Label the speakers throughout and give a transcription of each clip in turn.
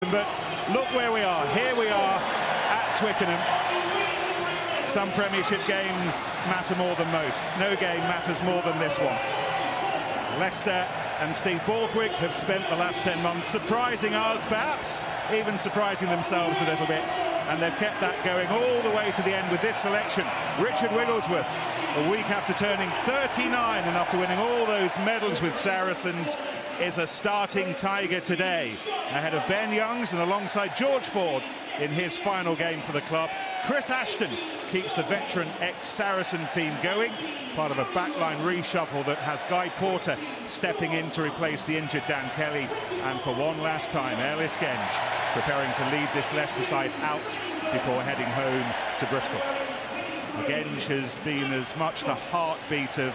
Speaker 1: But look where we are. Here we are at Twickenham. Some Premiership games matter more than most. No game matters more than this one. Leicester and Steve Borthwick have spent the last 10 months surprising us, perhaps even surprising themselves a little bit. And they've kept that going all the way to the end with this selection. Richard Wigglesworth, a week after turning 39 and after winning all those medals with Saracens, is a starting Tiger today, ahead of Ben Youngs and alongside George Ford in his final game for the club. Chris Ashton keeps the veteran ex-Saracen theme going, part of a backline reshuffle that has Guy Porter stepping in to replace the injured Dan Kelly. And for one last time, Ellis Genge preparing to lead this Leicester side out before heading home to Bristol. Genge has been as much the heartbeat of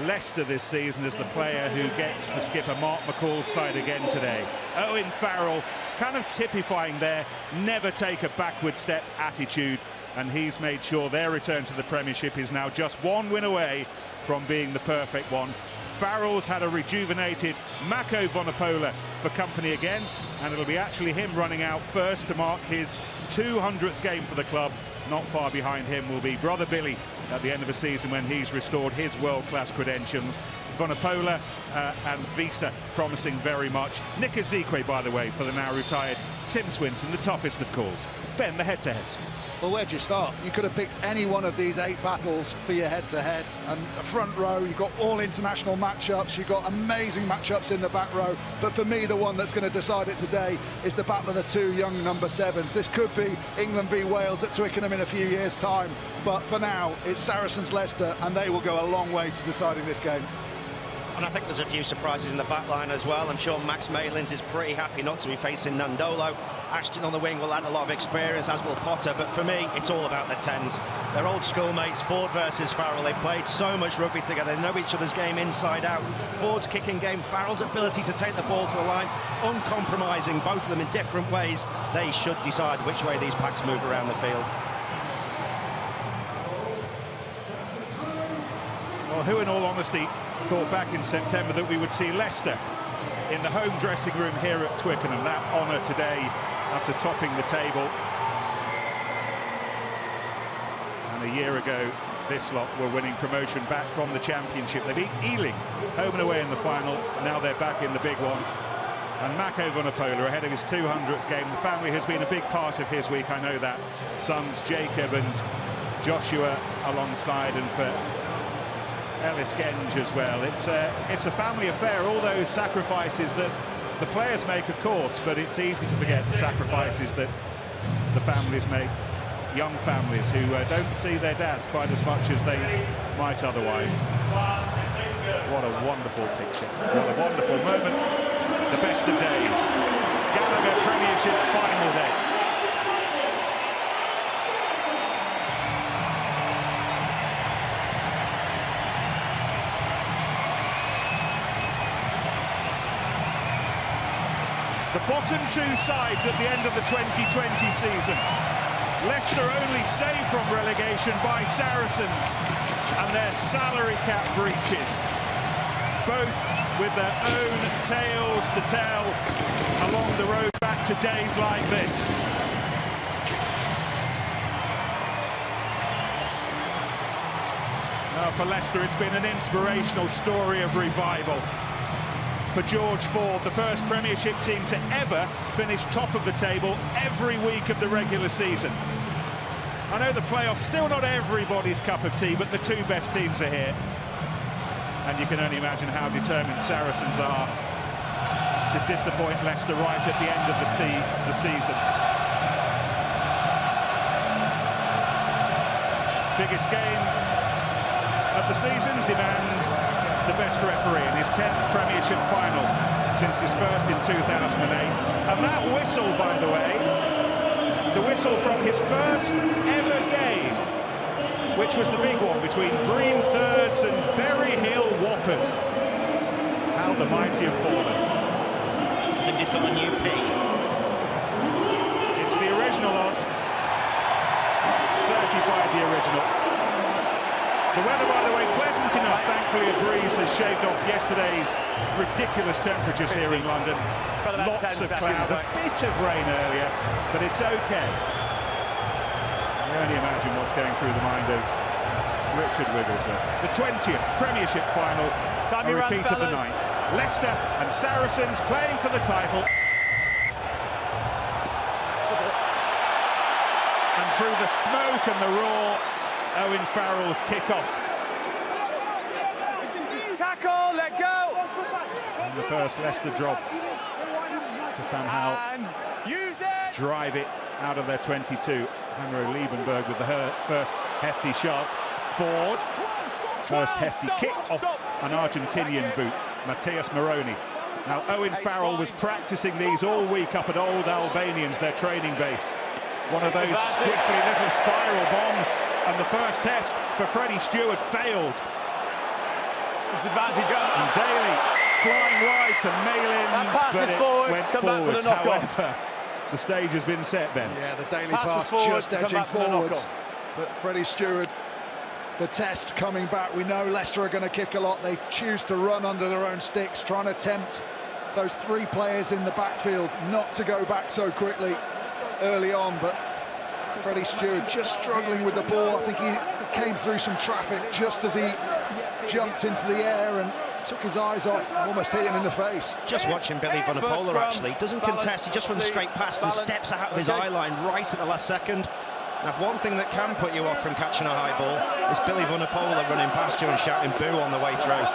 Speaker 1: Leicester this season as the player who gets to skip a Mark McCall's side again today. Owen Farrell kind of typifying their never take a backward step attitude, and he's made sure their return to the Premiership is now just one win away from being the perfect one. Farrell's had a rejuvenated Mako Vunipola for company again, and it'll be actually him running out first to mark his 200th game for the club. Not far behind him will be brother Billy at the end of the season when he's restored his world-class credentials. Vunipola and Visa promising very much. Nick Ezekwe, by the way, for the now retired Tim Swinton, the toughest of calls. Ben, the head-to-heads.
Speaker 2: Well, where'd you start? You could have picked any one of these 8 battles for your head-to-head. And the front row, you've got all international matchups, you've got amazing matchups in the back row. But for me, the one that's going to decide it today is the battle of the 2 young number 7s. This could be England v Wales at Twickenham in a few years' time. But for now, it's Saracens Leicester, and they will go a long way to deciding this game.
Speaker 3: And I think there's a few surprises in the back line as well. I'm sure Max Malins is pretty happy not to be facing Nandolo. Ashton on the wing will add a lot of experience, as will Potter. But for me, it's all about the 10s. They're old schoolmates, Ford versus Farrell. They've played so much rugby together. They know each other's game inside out. Ford's kicking game, Farrell's ability to take the ball to the line, uncompromising, both of them in different ways. They should decide which way these packs move around the field.
Speaker 1: Well, who in all honesty thought back in September that we would see Leicester in the home dressing room here at Twickenham? That honour today after topping the table. And a year ago, this lot were winning promotion back from the Championship. They beat Ealing home and away in the final. Now they're back in the big one. And Mako Vunipola ahead of his 200th game. The family has been a big part of his week, I know that. Sons Jacob and Joshua alongside, and for Ellis Genge as well. It's a family affair, all those sacrifices that the players make, of course, but it's easy to forget the sacrifices that the families make, young families who don't see their dads quite as much as they might otherwise. What a wonderful picture, what a wonderful moment, the best of days. Gallagher Premiership Final day. The bottom 2 sides at the end of the 2020 season. Leicester only saved from relegation by Saracens and their salary cap breaches. Both with their own tales to tell along the road back to days like this. Now for Leicester, it's been an inspirational story of revival. For George Ford, the first Premiership team to ever finish top of the table every week of the regular season. I know the playoffs still not everybody's cup of tea, but the 2 best teams are here. And you can only imagine how determined Saracens are to disappoint Leicester right at the end of the season. Biggest game of the season demands the best referee in his 10th Premiership Final since his first in 2008. And that whistle, by the way, the whistle from his first ever game, which was the big one between Bream Thirds and Berry Hill Whoppers. How the mighty have fallen.
Speaker 3: I think he's got a new P.
Speaker 1: It's the original, Oz. Certified the original. The weather, by the way, pleasant enough. Thankfully, a breeze has shaved off yesterday's ridiculous temperatures here in London. Lots of cloud, a bit of rain earlier, but it's okay. You can only imagine what's going through the mind of Richard Wigglesworth. The 20th Premiership Final, a repeat of the 9th. Leicester and Saracens playing for the title. And through the smoke and the roar, Owen Farrell's kickoff.
Speaker 4: Tackle, let go!
Speaker 1: And the first Leicester drop to somehow drive it out of their 22. Hanro Liebenberg with the first hefty shove. Ford, first hefty kick off an Argentinian boot, Matthias Moroni. Now, Owen Farrell was practicing these all week up at Old Albanians, their training base. One of those squiffly little spiral bombs, and the first test for Freddie Stewart failed.
Speaker 4: Disadvantage up.
Speaker 1: And Daly flying wide to Malins, but it went forwards. However, the stage has been set, Ben.
Speaker 2: Yeah, the Daly pass just edging forwards. But Freddie Stewart, the test coming back. We know Leicester are going to kick a lot. They choose to run under their own sticks, trying to tempt those 3 players in the backfield not to go back so quickly early on. But Freddie Stewart just struggling with the ball. I think he came through some traffic just as he jumped into the air and took his eyes off, almost hit him in the face.
Speaker 3: Just watching Billy Vunipola, actually. Doesn't contest, he just runs straight past and steps out of his eye line right at the last second. Now, one thing that can put you off from catching a high ball is Billy Vunipola running past you and shouting boo on the way through.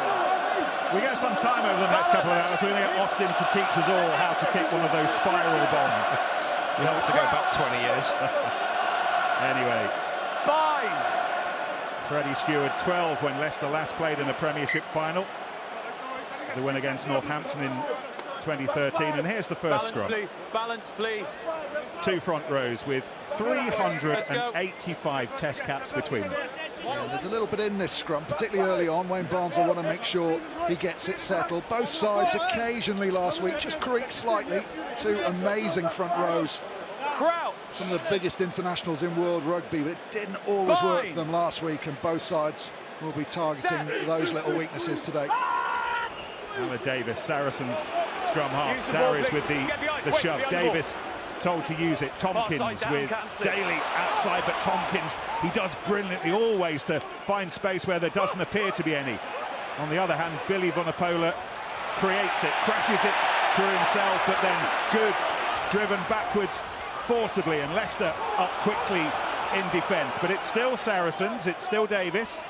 Speaker 1: We get some time over the next couple of hours. We're going to get Austin to teach us all how to kick one of those spiral bombs.
Speaker 3: You'll have to go back 20 years.
Speaker 1: Anyway. Freddie Stewart, 12 when Leicester last played in a Premiership final. The win against Northampton in 2013, and here's the first scrum.
Speaker 4: Balance, please.
Speaker 1: 2 front rows with 385 test caps between them.
Speaker 2: Yeah, there's a little bit in this scrum, particularly early on. Wayne Barnes will want to make sure he gets it settled. Both sides occasionally last week just creaked slightly. 2 amazing front rows.
Speaker 4: Crouch.
Speaker 2: Some of the biggest internationals in world rugby, but it didn't always work for them last week, and both sides will be targeting those little weaknesses today.
Speaker 1: Alan Davis, Saracens scrum half. Sarries with the shove. Davis told to use it. Tompkins with Daly outside, but Tompkins, he does brilliantly always to find space where there doesn't appear to be any. On the other hand, Billy Vunipola creates it, crashes it through himself, but then good, driven backwards forcibly, and Leicester up quickly in defence. But it's still Saracens, it's still Davis.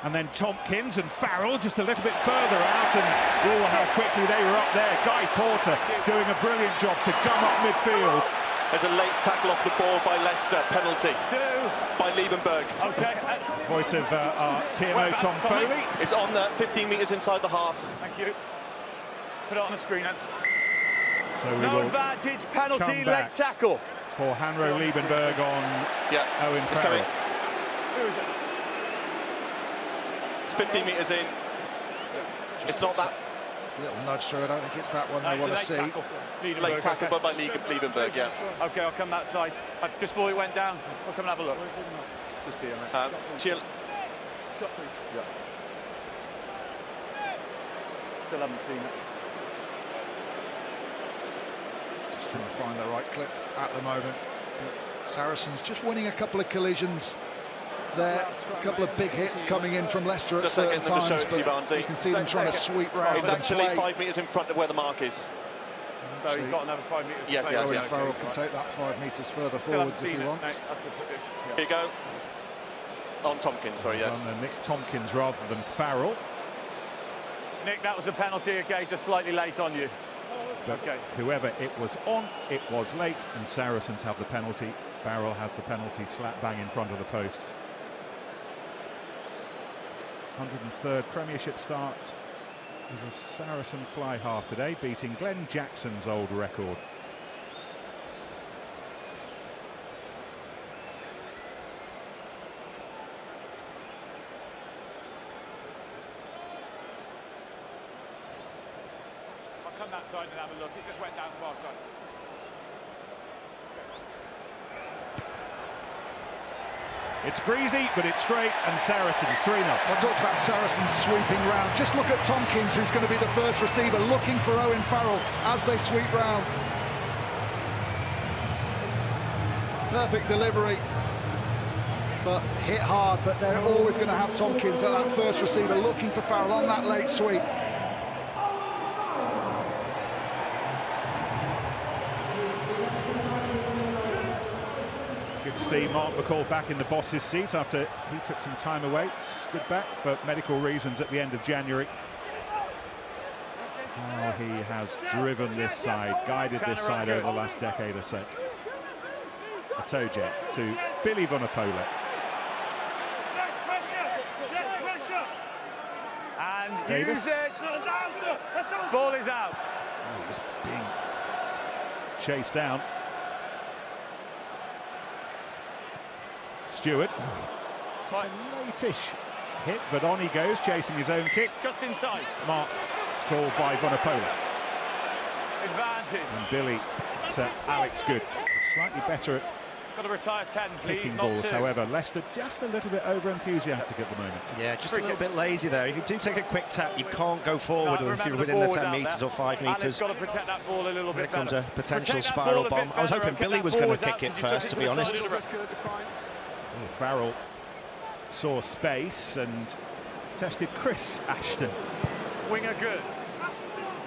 Speaker 1: And then Tompkins and Farrell just a little bit further out, and oh, how quickly they were up there. Guy Porter doing a brilliant job to gum up midfield.
Speaker 5: There's a late tackle off the ball by Leicester, penalty by Liebenberg.
Speaker 4: Okay.
Speaker 1: Voice of our TMO Tom Foley.
Speaker 5: It's on the 15 metres inside the half.
Speaker 4: Thank you. Put it on the screen then.
Speaker 1: So we
Speaker 4: no
Speaker 1: will
Speaker 4: advantage, penalty, leg tackle.
Speaker 1: For Hanro Liebenberg on Owen Farrell.
Speaker 4: Who is it?
Speaker 5: 15 metres in. It's not that.
Speaker 2: A little nudge through. I don't think it's that one they want to see.
Speaker 5: Late tackle by Liebenberg, yeah.
Speaker 4: Okay, I'll come that side. I just thought it went down. I'll come and have a look. Just here, mate.
Speaker 5: Chill.
Speaker 4: Shot, please. Yeah. Still haven't seen it.
Speaker 2: Just trying to find the right clip at the moment. But Saracens just winning a couple of collisions there, a couple of big hits coming in from Leicester at certain times, but you can see them trying to sweep round.
Speaker 5: It's actually 5 metres in front of where the mark is.
Speaker 4: So he's got another 5 metres.
Speaker 5: Yes, he has.
Speaker 2: Owen Farrell can take that 5 metres further forwards if he wants.
Speaker 5: Here you go. On Tompkins, sorry, yeah.
Speaker 1: On Nick Tompkins rather than Farrell.
Speaker 4: Nick, that was a penalty, okay, just slightly late on you.
Speaker 1: But whoever it was on, it was late, and Saracens have the penalty. Farrell has the penalty slap bang in front of the posts. 103rd Premiership start as a Saracen fly half today, beating Glenn Jackson's old record.
Speaker 4: I'll come that side and have a look. It just went down far side.
Speaker 1: It's breezy, but it's straight, and Saracens 3-0.
Speaker 2: I talked about Saracens sweeping round. Just look at Tompkins, who's going to be the first receiver, looking for Owen Farrell as they sweep round. Perfect delivery, but hit hard, but they're always going to have Tompkins at that first receiver, looking for Farrell on that late sweep.
Speaker 1: Good to see Mark McCall back in the boss's seat after he took some time away, stood back for medical reasons at the end of January. Oh, he has driven this side, guided this side over the last decade or so. A toe jet to Billy Vunipola.
Speaker 4: And
Speaker 1: Davis.
Speaker 4: use it. Ball is out.
Speaker 1: Oh, he was being chased down. Stewart. It's like a late-ish hit, but on he goes, chasing his own kick.
Speaker 4: Just inside.
Speaker 1: Mark called by Vunipola.
Speaker 4: Advantage.
Speaker 1: And Billy to Alex Good. Slightly better at
Speaker 4: Got to retire 10, please.
Speaker 1: kicking
Speaker 4: Not
Speaker 1: balls,
Speaker 4: 2.
Speaker 1: however. Leicester just a little bit over-enthusiastic at the moment.
Speaker 3: Yeah, just a little bit lazy there. If you do take a quick tap, you can't go forward if you're within the 10 metres or 5 metres.
Speaker 4: Got to protect that ball a little
Speaker 3: Here
Speaker 4: bit
Speaker 3: comes
Speaker 4: better.
Speaker 3: a potential spiral bomb. I was hoping Billy was going to kick it first, to be honest.
Speaker 1: Oh, Farrell saw space and tested Chris Ashton.
Speaker 4: Winger good.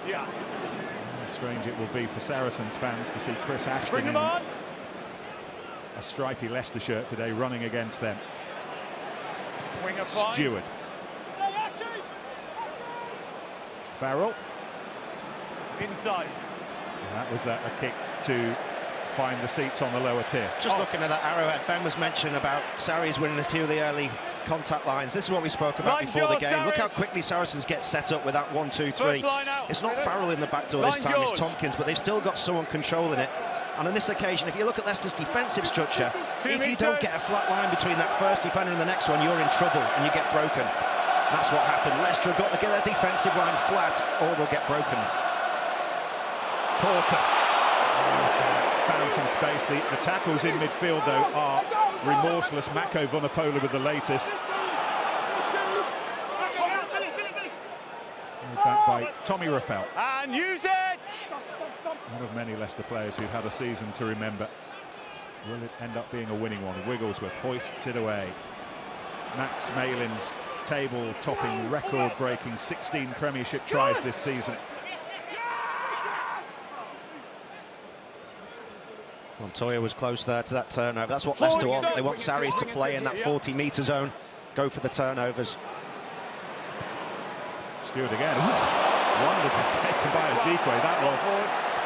Speaker 4: Yeah.
Speaker 1: How strange it will be for Saracens fans to see Chris Ashton
Speaker 4: Bring
Speaker 1: in
Speaker 4: them on.
Speaker 1: a stripy Leicester shirt today running against them.
Speaker 4: Winger fine.
Speaker 1: Stewart. Farrell.
Speaker 4: Inside.
Speaker 1: That was a kick to find the seats on the lower tier.
Speaker 3: Just looking at that arrowhead, Ben was mentioning about Sarries winning a few of the early contact lines. This is what we spoke about before the game. Look how quickly Saracens get set up with that 1-2-3. It's not Farrell in the back door this time, it's Tompkins, but they've still got someone controlling it. And on this occasion, if you look at Leicester's defensive structure, if you don't get a flat line between that first defender and the next one, you're in trouble and you get broken. That's what happened. Leicester have got to get their defensive line flat or they'll get broken.
Speaker 1: Porter. Found some space. The tackles in midfield, though, are remorseless. Mako Vunipola with the latest. Back by Tommy Raffel.
Speaker 4: And use it!
Speaker 1: One of many Leicester players who've had a season to remember. Will it end up being a winning one? Wigglesworth hoists it away. Max Malin's table-topping, record-breaking 16 Premiership tries this season.
Speaker 3: Montoya was close there to that turnover. That's what Leicester want. They want Sarries to play in that 40-metre zone, go for the turnovers.
Speaker 1: Stewart again. Wonderful taken by Ezekwe. That was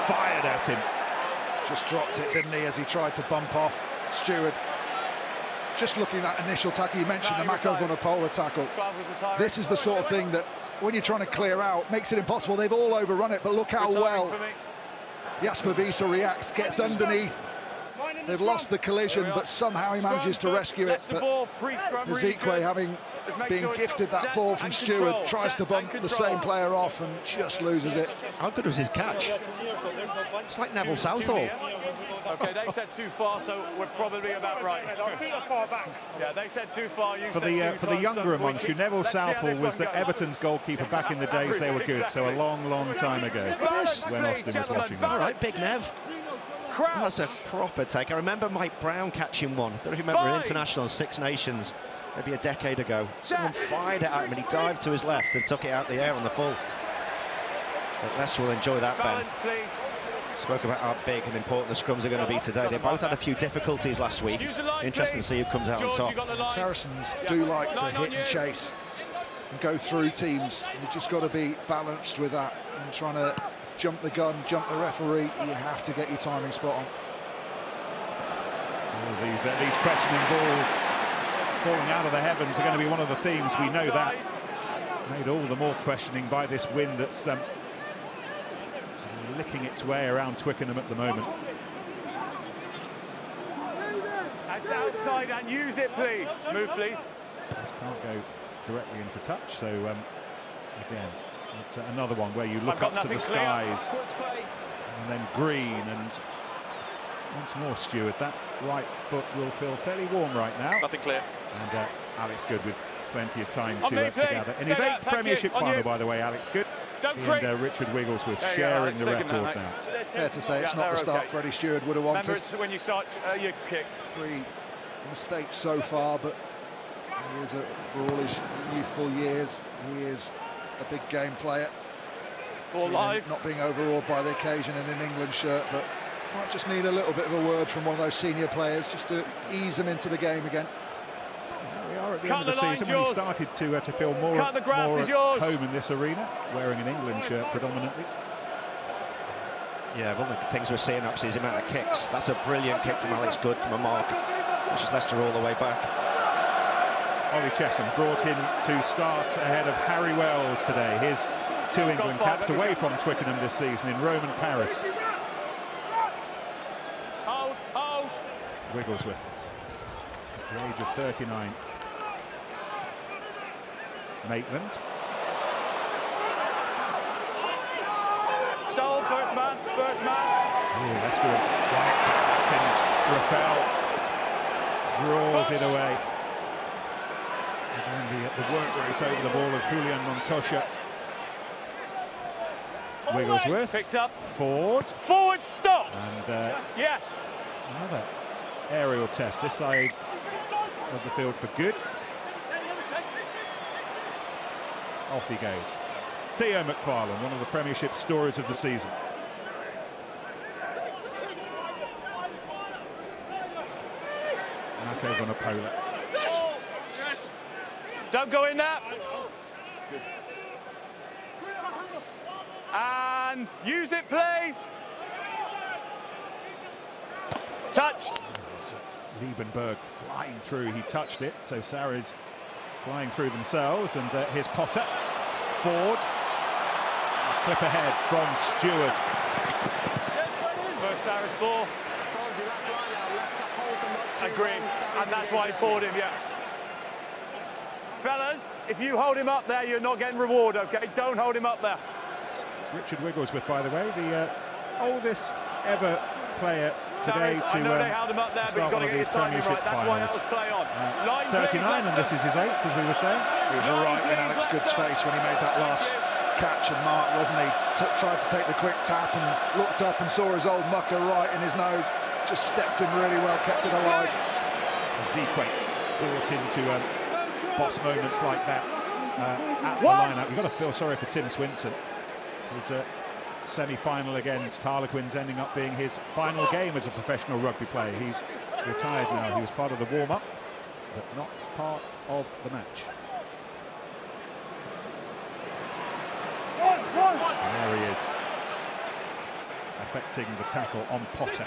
Speaker 1: fired at him.
Speaker 2: Just dropped it, didn't he, as he tried to bump off Stewart. Just looking at that initial tackle, you mentioned the Mako Vunipola tackle. This is the sort of thing that, when you're trying to clear out, makes it impossible. They've all overrun it, but look how well Jasper Wiese reacts, gets underneath. They've lost the collision, but somehow he manages to rescue it. But Ezekwe, having been gifted that ball from Stewart, tries to bump the same player off and just loses it.
Speaker 3: How good was his catch? It's like Neville Southall.
Speaker 4: Okay, they said too far, so we're probably about right. Yeah, they said too far. You
Speaker 1: For the younger amongst you, Neville Southall was the Everton's goalkeeper back in the days they were good, so a long, long time ago when Austin was watching them.
Speaker 3: All right, Big Nev. That's a proper take. I remember Mike Brown catching one. I don't know if you remember an international Six Nations, maybe a decade ago. Someone fired it at him and he dived to his left and took it out the air on the full. But Leicester will enjoy that, Ben. Spoke about how big and important the scrums are going to be today. They both had a few difficulties last week. Interesting to see who comes out on top.
Speaker 2: Saracens do like to hit and chase and go through teams. You've just got to be balanced with that and trying to jump the gun, jump the referee. You have to get your timing spot on.
Speaker 1: Oh, these questioning balls falling out of the heavens are going to be one of the themes. We know that. Made all the more questioning by this wind that's it's licking its way around Twickenham at the moment.
Speaker 4: That's outside and use it, please. Move, please.
Speaker 1: Just can't go directly into touch. So again, it's another one where you look up to the skies and then green and Once more, Stewart. That right foot will feel fairly warm right now.
Speaker 5: Nothing clear.
Speaker 1: And Alex Good with plenty of time
Speaker 4: On
Speaker 1: to
Speaker 4: me,
Speaker 1: gather. In his 8th Premiership Final, by the way, Alex Good.
Speaker 4: Don't
Speaker 1: He and Richard Wigglesworth sharing the record now.
Speaker 2: Fair to say it's not the start Freddie Stewart would have wanted.
Speaker 4: Remember, it's when you start your kick.
Speaker 2: 3 mistakes so far, but he is for all his youthful years, he is a big game player.
Speaker 4: Ball live.
Speaker 2: Not being overawed by the occasion in an England shirt, but might just need a little bit of a word from one of those senior players just to ease him into the game again.
Speaker 1: We are at the end of the season when he started to feel more at home in this arena, wearing an England shirt predominantly.
Speaker 3: Yeah, one of the things we're seeing actually is the amount of kicks. That's a brilliant kick from Alex Good from a mark, which is Leicester all the way back.
Speaker 1: Ollie Chesham brought in to start ahead of Harry Wells today. His 2 England caps away from Twickenham this season in Rome and Paris.
Speaker 4: Hold.
Speaker 1: Wigglesworth, at the age of 39. Maitland.
Speaker 4: Stole, first man.
Speaker 1: Ooh, Leicester right back, and Rafael draws it away. Again, the work rate over the ball of Julian Montoya. Wigglesworth.
Speaker 4: Picked up.
Speaker 1: Forward,
Speaker 4: stop!
Speaker 1: And
Speaker 4: yes.
Speaker 1: Another aerial test, this side of the field for Good. Off he goes. Theo McFarlane, one of the Premiership stories of the season. Marco Vanapola.
Speaker 4: Don't go in there. And use it, please. Touched.
Speaker 1: Liebenberg flying through. He touched it, so Saracens flying through themselves, and here's Potter. Ford. Clip ahead from Stewart.
Speaker 4: First Saracens ball. Agree, and that's why he pulled him, yeah. Fellas, if you hold him up there, you're not getting reward, okay? Don't hold him up there.
Speaker 1: Richard Wigglesworth, by the way, the oldest ever player today to
Speaker 4: I know they held him up there, but you've got to get his timing right. That's why that was play on.
Speaker 1: 39, and this is his 8th, as we were saying.
Speaker 2: He was right in Alex Good's face when he made that last catch and mark, wasn't he? Tried to take the quick tap and looked up and saw his old mucker right in his nose. Just stepped in really well, kept it alive.
Speaker 1: Zique brought into boss moments like that at the line-up. You've got to feel sorry for Tim Swinson. His semi-final against Harlequins ending up being his final game as a professional rugby player. He's retired now. He was part of the warm-up, but not part of the match. And there he is, affecting the tackle on Potter.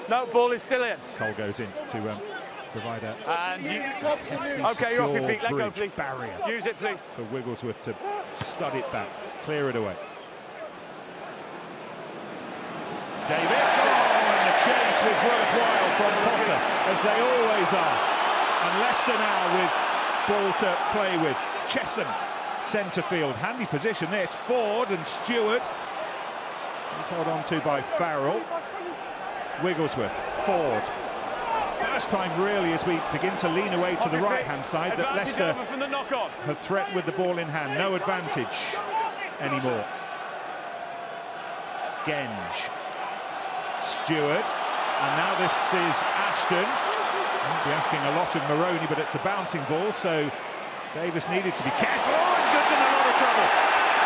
Speaker 4: No, ball is still in.
Speaker 1: Cole goes in to provide a
Speaker 4: and okay, you're off your feet. Let go, please.
Speaker 1: Barrier.
Speaker 4: Use it, please.
Speaker 1: For Wigglesworth to stud it back, clear it away. Davis, and the chase was worthwhile from Potter, as they always are. And Leicester now with ball to play with. Chesham, centre field, handy position there. It's Ford and Stewart. He's held on to by Farrell. Wigglesworth, Ford. First time really as we begin to lean away to the right-hand side that Leicester have threat with the ball in hand. No advantage anymore. Genge. Stewart. And now this is Ashton. Won't be asking a lot of Maroney, but it's a bouncing ball, so Davis needed to be careful. Oh, and Good's in a lot of trouble.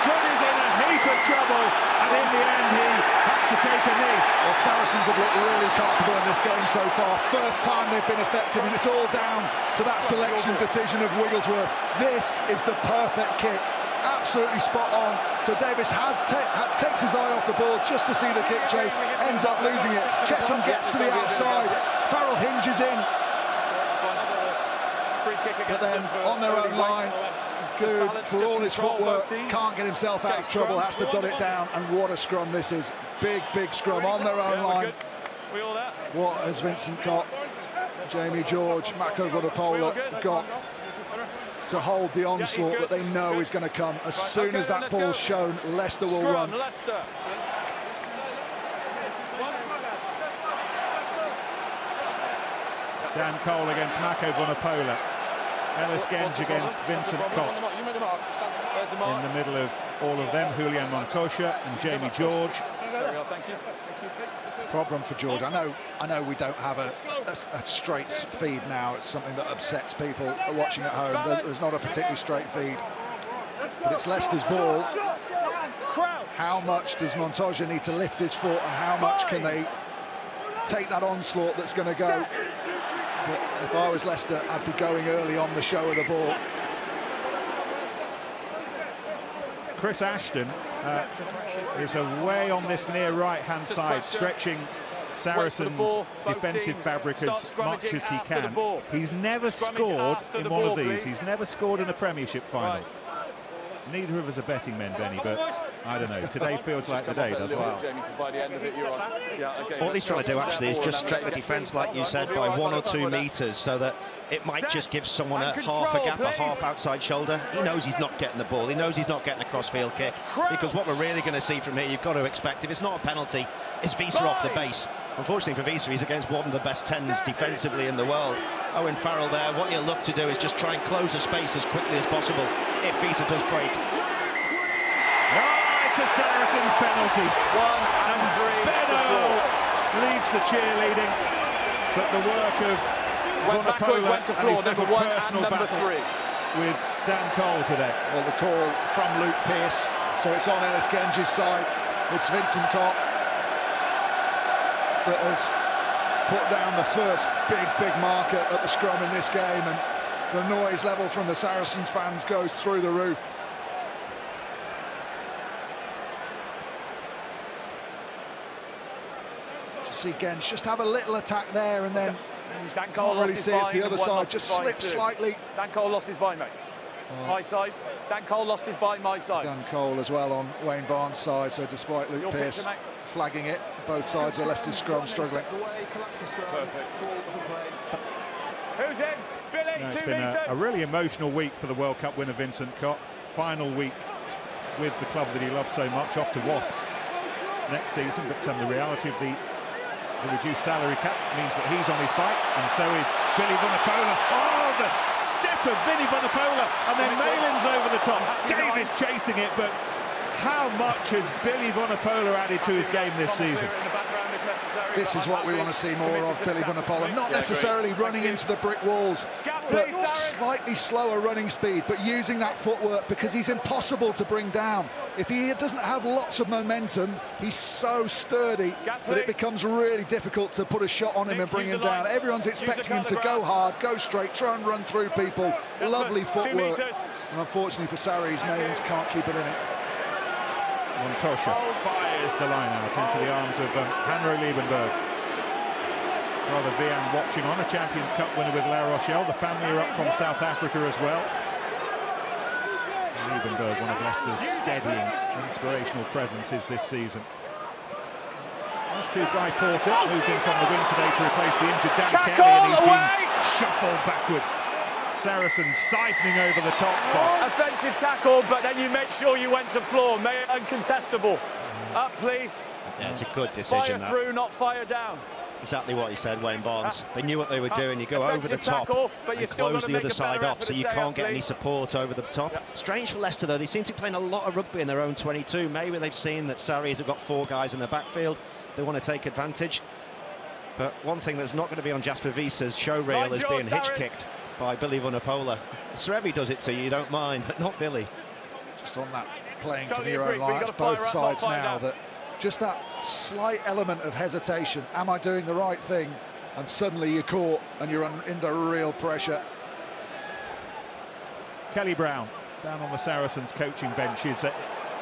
Speaker 1: Good is in a heap of trouble, and in the end he had to take a knee.
Speaker 2: Well, Saracens have looked really comfortable in this game so far. First time they've been effective, and it's all down to that selection decision of Wigglesworth. This is the perfect kick, absolutely spot on. So Davis takes his eye off the ball just to see the kick chase, ends up losing it. Chesham gets to the outside, Farrell hinges in, but then on their own line, Good, for all his footwork, can't get himself out of trouble, has to dot it down, and what a scrum this is. Big scrum on their own line. What has Vincent got? Jamie George, Mako Vanapola got to hold the onslaught that they know is going to come. As soon as that ball's shown, Leicester will run.
Speaker 4: Leicester.
Speaker 1: Dan Cole against Mako Vunipola. Ellis Genge against Vincent Kopp. In the middle of all of them, Julian Montoya and Jamie George.
Speaker 4: Thank you.
Speaker 2: Problem for George. I know we don't have a straight feed now. It's something that upsets people watching at home. There's not a particularly straight feed. But it's Leicester's ball. How much does Montoya need to lift his foot, and how much can they take that onslaught that's going to go? But if I was Leicester, I'd be going early on the show of the ball.
Speaker 1: Chris Ashton is away on this near right-hand side, stretching Saracens' defensive fabric as much as he can. He's never scored in one of these. He's never scored in a Premiership final. Neither of us are betting men, Benny, but I don't know. Today feels like the day, doesn't it?
Speaker 3: All he's trying to do actually is just stretch the defence, like you said, by 1 or 2 metres, so that it might just give someone a half a gap, a half outside shoulder. He knows he's not getting the ball. He knows he's not getting a cross-field kick. Because what we're really going to see from here, you've got to expect, if it's not a penalty, it's Wiese off the base. Unfortunately for Wiese, he's against one of the best 10s defensively in the world. Owen Farrell there, what you look to do is just try and close the space as quickly as possible if Wiese does break.
Speaker 1: It's a Saracens penalty. And Benno leads the cheerleading, but the work of Vunipola
Speaker 4: went to floor,
Speaker 1: and his little personal battle with Dan Cole today.
Speaker 2: Well, the call from Luke Pearce, so it's on Ellis Genge's side. It's Vincent Kopp that has put down the first big marker at the scrum in this game, and the noise level from the Saracens fans goes through the roof. See Genge just have a little attack there, and then
Speaker 4: Dan Cole
Speaker 2: really see it's the other side, just slipped slightly.
Speaker 4: Dan Cole lost his bind, mate. My side. Dan Cole lost his bind, my side.
Speaker 2: Dan Cole as well on Wayne Barnes' side, so despite Luke Pearce flagging it, both sides of Leicester's scrum struggling.
Speaker 4: Perfect. Who's in? Billy,
Speaker 1: No, it's
Speaker 4: 2
Speaker 1: been
Speaker 4: metres.
Speaker 1: a really emotional week for the World Cup winner Vincent Kopp. Final week with the club that he loves so much, off to Wasps next season, but the reality of the reduced salary cap means that he's on his bike, and so is Billy Vunipola. Oh, the step of Vinny Vunipola, and then Malin's over the top. Davis chasing it, but how much has Billy Vunipola added to his game this season?
Speaker 2: This is what we want to see more of, Billy Vunipola. Not necessarily running into the brick walls, but slightly slower running speed, but using that footwork, because he's impossible to bring down. If he doesn't have lots of momentum, he's so sturdy that it becomes really difficult to put a shot on him and bring him down. Everyone's expecting him to go hard, go straight, try and run through people. Lovely footwork. And unfortunately for Sarries, Mayans can't keep it in it.
Speaker 1: Montoya fires the line out into the arms of Hanro Liebenberg. Father Vian watching on, a Champions Cup winner with La Rochelle. The family are up from South Africa as well. Liebenberg, one of Leicester's steadying, inspirational presences this season. That's to Guy Porter, moved in from the wing today to replace the injured Dan Kelly, and he's been shuffled backwards. Saracens siphoning over the top.
Speaker 4: Offensive tackle, but then you make sure you went to floor. Uncontestable. Up, please.
Speaker 3: Yeah, it's a good decision.
Speaker 4: Fire through, not fire down.
Speaker 3: Exactly what he said, Wayne Barnes. They knew what they were doing. You go over the top and close the other side off, so you can't get any support over the top. Strange for Leicester, though. They seem to be playing a lot of rugby in their own 22. Maybe they've seen that Sarries have got 4 guys in the backfield. They want to take advantage. But one thing that's not going to be on Jasper Wiese's show reel is being hitch-kicked by Billy Vunipola. Srevi does it to you, you don't mind, but not Billy.
Speaker 2: Just on that, playing from your own line, both sides now, that just that slight element of hesitation. Am I doing the right thing? And suddenly you're caught and you're under real pressure.
Speaker 1: Kelly Brown down on the Saracens coaching bench is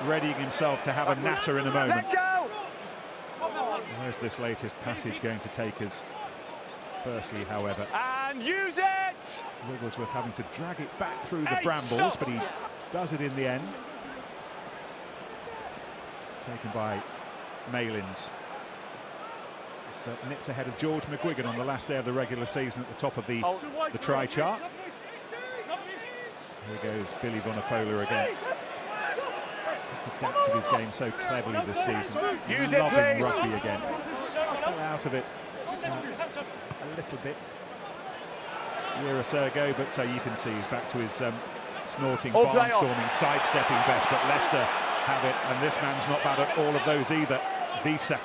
Speaker 1: readying himself to have a natter in a moment. Where's this latest passage going to take us? Firstly, however,
Speaker 4: and use it!
Speaker 1: Wigglesworth having to drag it back through the brambles, but he does it in the end. Taken by Malins. It's nipped ahead of George McGuigan on the last day of the regular season at the top of the try chart. Here goes Billy Vunipola again. Just adapted his game so cleverly this season.
Speaker 4: Use it,
Speaker 1: Loving
Speaker 4: please.
Speaker 1: rugby again. Fell out of it a little bit a year or so ago, but you can see he's back to his snorting, barnstorming, sidestepping best. But Leicester have it, and this man's not bad at all of those either. Visa.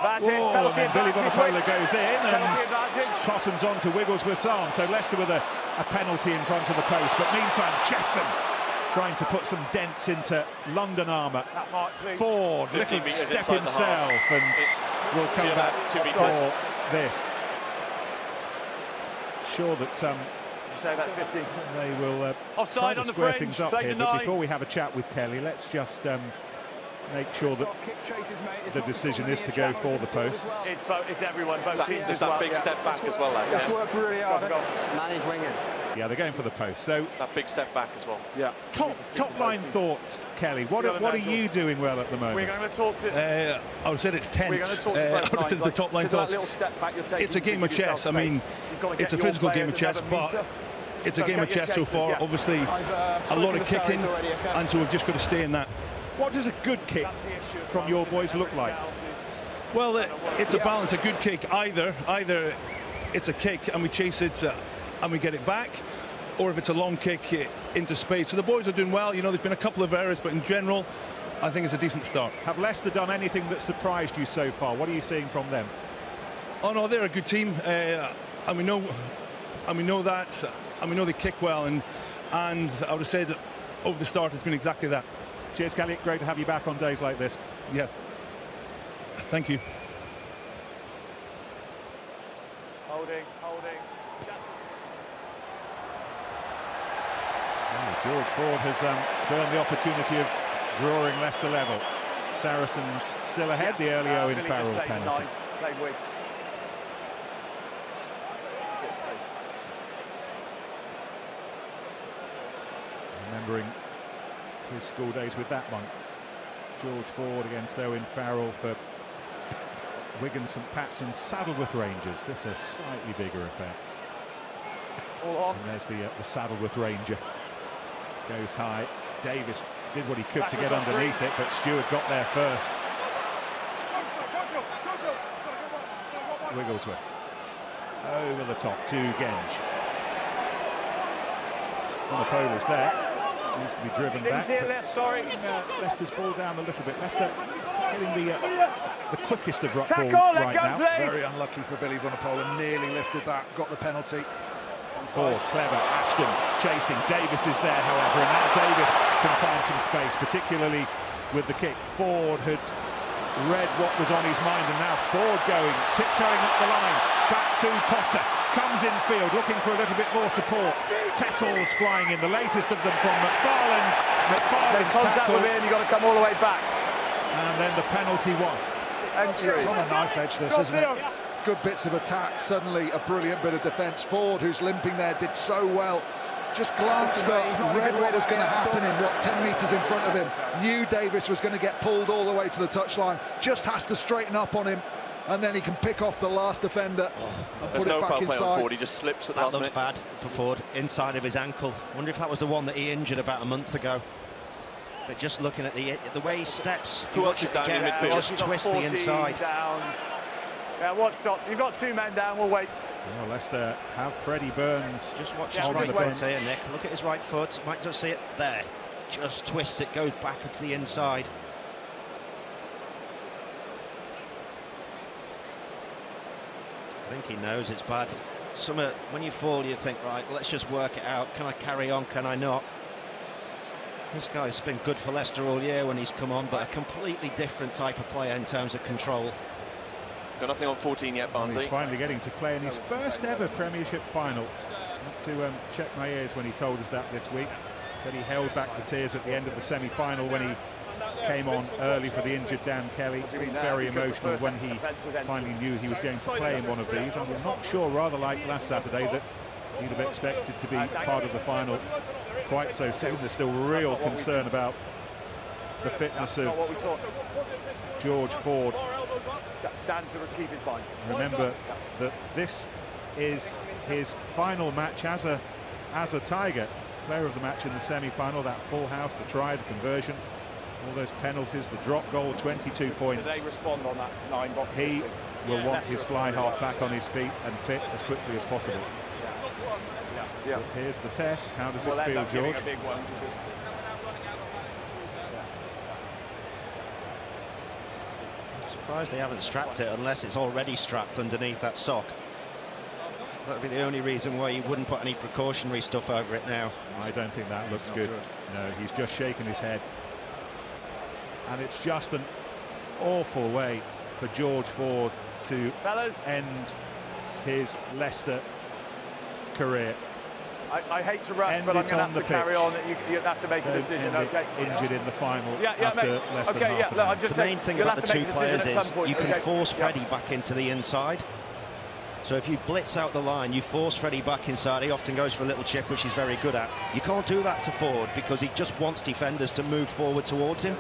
Speaker 4: And
Speaker 1: then Billy Vunipola goes in, and Cotton's on to Wigglesworth's arm. So Leicester with a penalty in front of the post. But meantime, Chesson trying to put some dents into London armour. Ford, little step himself, and will come back for this. Sure that
Speaker 4: say that 50.
Speaker 1: They will
Speaker 4: offside
Speaker 1: try
Speaker 4: on
Speaker 1: to
Speaker 4: the
Speaker 1: square
Speaker 4: fringe,
Speaker 1: things up
Speaker 4: play
Speaker 1: here.
Speaker 4: denied.
Speaker 1: But before we have a chat with Kelly, let's just make sure that the decision is to go for the posts.
Speaker 4: It's everyone, both teams.
Speaker 5: There's that big step back as well, lads.
Speaker 6: Just work really hard. Manage wingers.
Speaker 1: Yeah, they're going for the post. So
Speaker 5: That big step back as well.
Speaker 4: Yeah.
Speaker 1: Top line thoughts, Kelly. What are you doing well at the moment?
Speaker 4: We're going to talk to.
Speaker 7: I would say it's tense.
Speaker 4: We're going to talk to both
Speaker 7: I would say the top line thoughts.
Speaker 4: That little step back you're taking.
Speaker 7: It's a game of chess. I mean, it's a physical game of chess, but it's a game of chess so far. Obviously, a lot of kicking, and so we've just got to stay in that.
Speaker 1: What does a good kick from your boys look like?
Speaker 7: Well, it's a balance. A good kick, either it's a kick and we chase it and we get it back, or if it's a long kick into space. So the boys are doing well. You know, there's been a couple of errors, but in general, I think it's a decent start.
Speaker 1: Have Leicester done anything that surprised you so far? What are you seeing from them?
Speaker 7: Oh no, they're a good team, and we know that, and we know they kick well, and I would have said over the start it's been exactly that.
Speaker 1: Cheers, Kelly. Great to have you back on days like this.
Speaker 7: Yeah. Thank you.
Speaker 4: Holding.
Speaker 1: Oh, George Ford has spurned the opportunity of drawing Leicester level. Saracens still ahead, the early Owen Farrell penalty.
Speaker 4: Played weak.
Speaker 1: Remembering his school days with that one. George Ford against Owen Farrell for Wigan St Patson, Saddleworth Rangers. This is a slightly bigger affair. And there's the Saddleworth Ranger. Goes high. Davis did what he could to get underneath it, but Stewart got there first. Wigglesworth over the top to Genge. Vunipola's there. Needs to be driven back. Leicester's ball down a little bit. Leicester getting the quickest of ruck ball right now.
Speaker 2: Very unlucky for Billy Vunipola. Nearly lifted that, got the penalty.
Speaker 1: Ford, clever. Ashton chasing. Davis is there, however, and now Davis can find some space, particularly with the kick. Ford had read what was on his mind, and now Ford going, tiptoeing up the line. Back to Potter. Comes in field, looking for a little bit more support. Tackles flying in, the latest of them from McFarland. McFarland's
Speaker 4: contact with him, you've got to come all the way back.
Speaker 1: And then the penalty one.
Speaker 2: It's on a knife edge, this, isn't it? Good bits of attack, suddenly a brilliant bit of defence. Ford, who's limping there, did so well. Just glanced up, read what was going to happen in 10 metres in front of him. Knew Davis was going to get pulled all the way to the touchline. Just has to straighten up on him, and then he can pick off the last defender and put it back inside.
Speaker 5: Play on Ford. He just slips at the last minute.
Speaker 3: That looks bad for Ford, inside of his ankle. Wonder if that was the one that he injured about a month ago. But just looking at the way he steps,
Speaker 5: who else is down in midfield?
Speaker 3: Just twist the inside.
Speaker 4: Down. Yeah, watch stop. You've got two men down. We'll wait.
Speaker 1: Well, Leicester have Freddy Burns.
Speaker 3: Just watch his right foot here, Nick. Look at his right foot. Might just see it there. Just twists it, goes back to the inside. I think he knows it's bad. When you fall, you think, right, let's just work it out. Can I carry on? Can I not? This guy's been good for Leicester all year when he's come on, but a completely different type of player in terms of control.
Speaker 5: Got nothing on 14 yet, Barnsley.
Speaker 1: He's finally getting to play in his first ever Premiership Final. Had to check my ears when he told us that this week. Said he held back the tears at the end of the semi-final when he came on early for the injured Dan Kelly. Very emotional when he finally knew he was going to play in one of these. I'm not sure, rather like last Saturday, that he'd have expected to be part of the final quite so soon. There's still real concern about the fitness of George Ford.
Speaker 4: Dan to keep his mind.
Speaker 1: Remember that this is his final match as a Tiger. player of the match in the semi-final, that full house, the try, the conversion, all those penalties, the drop goal, 22 points.
Speaker 4: Did they respond on that 9 box?
Speaker 1: He will want his fly half back on his feet and fit as quickly as possible.
Speaker 4: Yeah.
Speaker 1: Here's the test. How does it feel, George?
Speaker 4: A big one.
Speaker 3: Surprised they haven't strapped it unless it's already strapped underneath that sock. That would be the only reason why you wouldn't put any precautionary stuff over it now.
Speaker 1: I don't think that looks good. No, he's just shaking his head. And it's just an awful way for George Ford to end his Leicester career.
Speaker 4: I hate to rush, but I'm going to have to carry on. You have to make a decision, okay?
Speaker 1: Injured in the final after
Speaker 4: mate.
Speaker 1: less than
Speaker 4: okay,
Speaker 1: half an hour.
Speaker 3: The main thing about the two players is you can force Freddy back into the inside. So if you blitz out the line, you force Freddy back inside. He often goes for a little chip, which he's very good at. You can't do that to Ford because he just wants defenders to move forward towards him.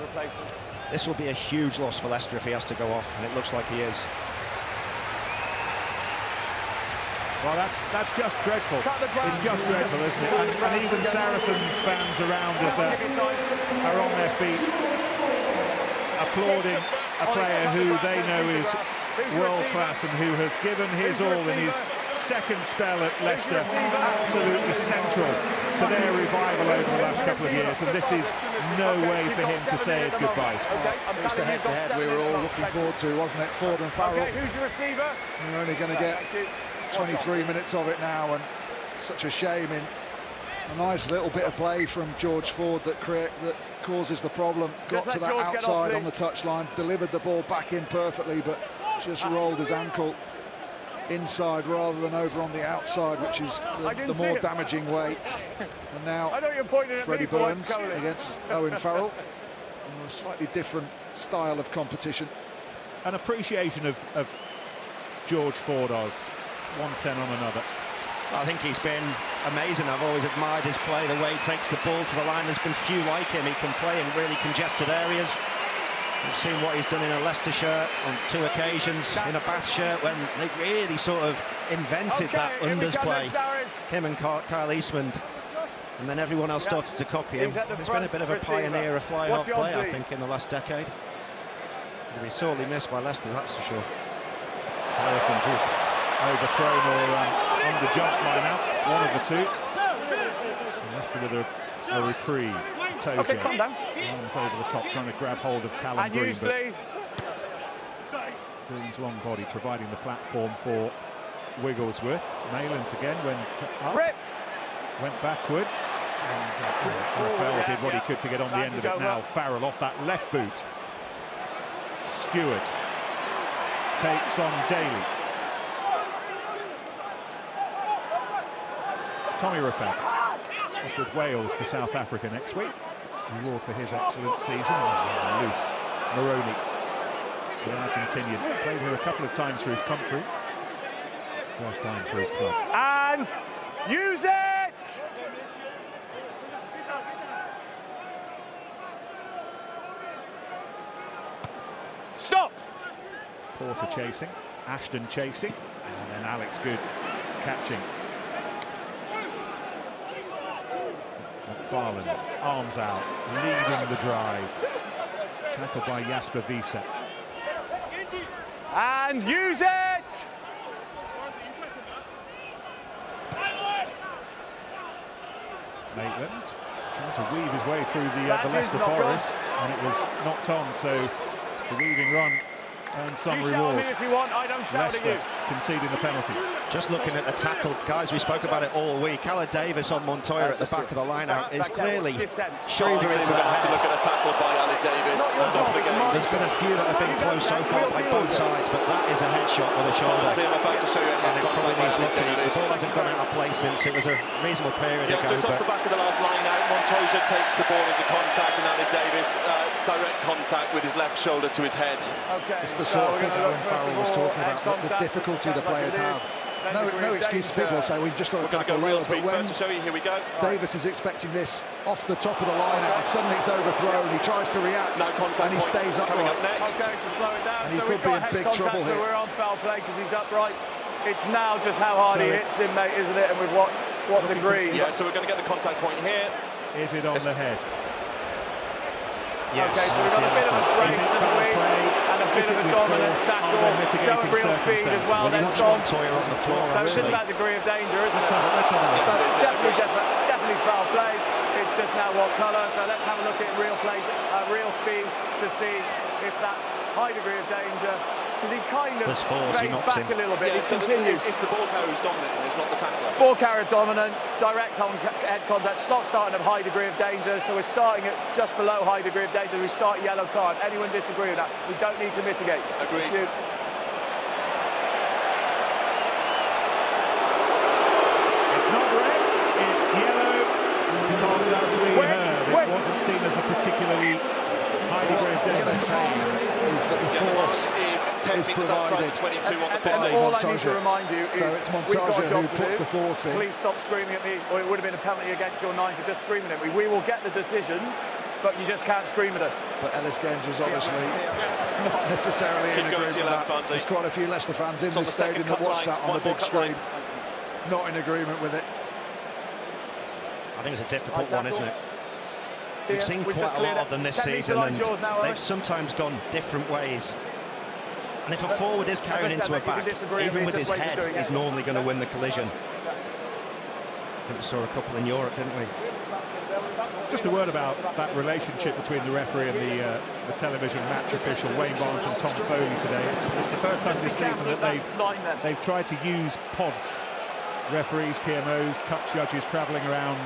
Speaker 3: This will be a huge loss for Leicester if he has to go off, and it looks like he is.
Speaker 1: Well, that's just dreadful. It's just dreadful, isn't it? And even Saracens fans around us are on their feet, applauding a player who they know is world-class and who has given his all in his second spell at Leicester, absolutely central to their revival over the last couple of years, and this is no way for him to say his goodbyes.
Speaker 2: It was the head-to-head we were all looking forward to, wasn't it? Ford and Farrell.
Speaker 4: Okay, who's your receiver?
Speaker 2: We're only going to get 23 minutes of it now, and such a shame in a nice little bit of play from George Ford that causes the problem. Got to that outside on the touchline, delivered the ball back in perfectly, but just rolled his ankle inside rather than over on the outside, which is the more damaging way. And now Freddy Burns against Owen Farrell, in a slightly different style of competition.
Speaker 1: An appreciation of George Ford, 110 on another.
Speaker 3: I think he's been amazing. I've always admired his play, the way he takes the ball to the line. There's been few like him. He can play in really congested areas. We've seen what he's done in a Leicester shirt on 2 occasions, in a Bath shirt, when they really sort of invented that unders play. Him and Kyle Eastman. And then everyone else started to copy him. He's been a bit of a pioneer of fly-half play, I think, in the last decade. He'll be sorely missed by Leicester, that's for sure.
Speaker 1: Saracens overthrown or on the jump line out, one of the two. Leicester with a reprieve. Toes
Speaker 4: okay, calm down.
Speaker 1: Arms over the top, trying to grab hold of Callum Green.
Speaker 4: Please.
Speaker 1: Green's long body providing the platform for Wigglesworth. Malins again went up.
Speaker 4: Ripped.
Speaker 1: Went backwards, and Raphael did what he could to get on the end of it now. Farrell off that left boot. Stewart takes on Daly. Tommy Raphael off with Wales to South Africa next week. Reward for his excellent season. Loose. Moroni, the Argentinian, played here a couple of times for his country. First time for his club.
Speaker 4: And use it! Stop!
Speaker 1: Porter chasing, Ashton chasing, and then Alex Good catching. McFarland, arms out, leading the drive. Tackled by Jasper Wiese.
Speaker 4: And use it!
Speaker 1: Maitland trying to weave his way through the Leicester Forest, and it was knocked on, so the weaving run earned some reward.
Speaker 4: If you want, I don't shout at you.
Speaker 1: Leicester conceding the penalty.
Speaker 3: Just looking at the tackle, guys, we spoke about it all week. Callum Davis on Montoya at the back of the line-out is clearly shoulder into the head.
Speaker 5: To look at the tackle by Ali Davis.
Speaker 3: There's been a few that have been close so far by both sides, but that is a headshot with a shoulder.
Speaker 5: I'm about to show you a
Speaker 3: And
Speaker 5: head
Speaker 3: it
Speaker 5: contact
Speaker 3: probably
Speaker 5: by
Speaker 3: needs
Speaker 5: Ali
Speaker 3: looking. The
Speaker 5: Davis.
Speaker 3: ball hasn't gone out of place since it was a reasonable period
Speaker 5: Yeah,
Speaker 3: ago.
Speaker 5: so it's off the back of the last line now. Montoya takes the ball into contact, and Ali Davis direct contact with his left shoulder to his head.
Speaker 4: Okay,
Speaker 2: It's the sort of thing Owen Farrell was talking about, the difficulty the players have. No excuse. People will say, we've just got to tackle lower, but when
Speaker 5: to show you, here we go.
Speaker 2: Davis is expecting this off the top of the line out, and suddenly it's overthrown, he tries to react,
Speaker 5: No contact
Speaker 2: and he stays
Speaker 5: coming
Speaker 2: upright.
Speaker 5: up next.
Speaker 4: Okay, so slow it down.
Speaker 2: And he
Speaker 4: So
Speaker 2: could
Speaker 4: we've
Speaker 2: be
Speaker 4: got
Speaker 2: in
Speaker 4: head
Speaker 2: big
Speaker 4: contact,
Speaker 2: trouble
Speaker 4: so
Speaker 2: here.
Speaker 4: we're on foul play because he's upright. It's now just how hard
Speaker 1: So
Speaker 4: he hits him, mate, isn't it? And with what what degree.
Speaker 5: Yeah, so we're going to get the contact point here.
Speaker 1: Is it on the head?
Speaker 4: Yes. Okay, so we've got a bit of a brace in the wing and a bit of a dominant tackle, showing real speed as well. Then Tom. So it's just about degree of danger, isn't it? So definitely foul play. It's just now what colour. So let's have a look at real plays, real speed to see if that's high degree of danger. Because he kind of fades back a little bit.
Speaker 5: Yeah,
Speaker 4: he continues.
Speaker 5: It's the ball carrier who's dominant in this, not the tackler.
Speaker 4: Ball carrier dominant, direct on head contact. It's not starting at high degree of danger, so we're starting at just below high degree of danger. We start yellow card. Anyone disagree with that? We don't need to mitigate.
Speaker 5: Agreed.
Speaker 1: It's not red, it's yellow, because as we heard, it wasn't seen as a particularly high degree of danger.
Speaker 2: Is that the force
Speaker 5: is 10 metres outside the 22 on the
Speaker 4: and all I need to remind you is we've got a job to do. Please stop screaming at me, or it would have been a penalty against your 9 for just screaming at me. We will get the decisions, but you just can't scream at us.
Speaker 2: But Ellis Genge is obviously not necessarily in agreement with that. There's quite a few Leicester fans in this stadium that watch that on the big screen. Not in agreement with it.
Speaker 3: I think it's a difficult one, isn't it? We've seen quite a lot of them this season, and they've sometimes gone different ways. And if a forward is carrying into a back, even with his head, he's normally going to win the collision. I think we saw a couple in Europe, didn't we?
Speaker 1: Just a word about that relationship between the referee and the television match official, Wayne Barnes and Tom Foley today. It's the first time this season that they've tried to use pods. Referees, TMOs, touch judges travelling around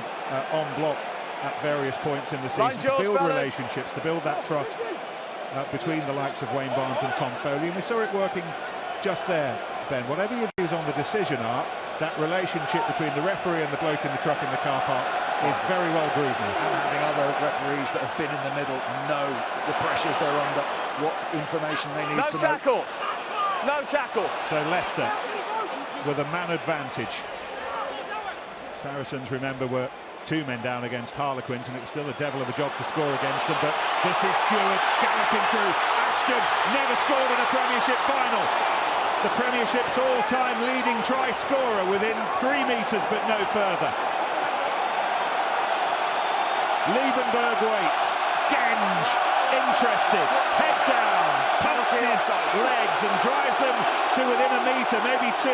Speaker 1: on block at various points in the season to build relationships, to build that trust between the likes of Wayne Barnes and Tom Foley, and we saw it working just there, Ben. Whatever your views on the decision are, that relationship between the referee and the bloke in the truck in the car park is very well groomed now.
Speaker 2: And having other referees that have been in the middle and know the pressures they're under, what information they need to know.
Speaker 4: No tackle.
Speaker 1: So Leicester with a man advantage. Saracens, remember, were 2 men down against Harlequins, and it was still a devil of a job to score against them, but this is Stewart galloping through. Ashton never scored in a Premiership final. The Premiership's all-time leading try scorer within 3 metres but no further. Liebenberg waits. Genge, interested, head down, pumps his legs and drives them to within a metre, maybe 2.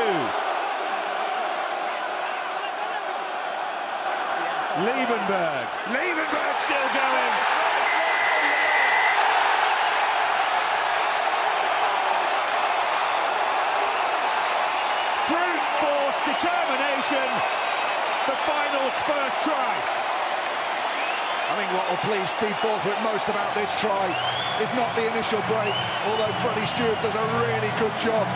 Speaker 1: Liebenberg still going. Brute force, determination, the final's first try.
Speaker 2: I think what will please Steve Borthwick most about this try is not the initial break, although Freddie Stewart does a really good job.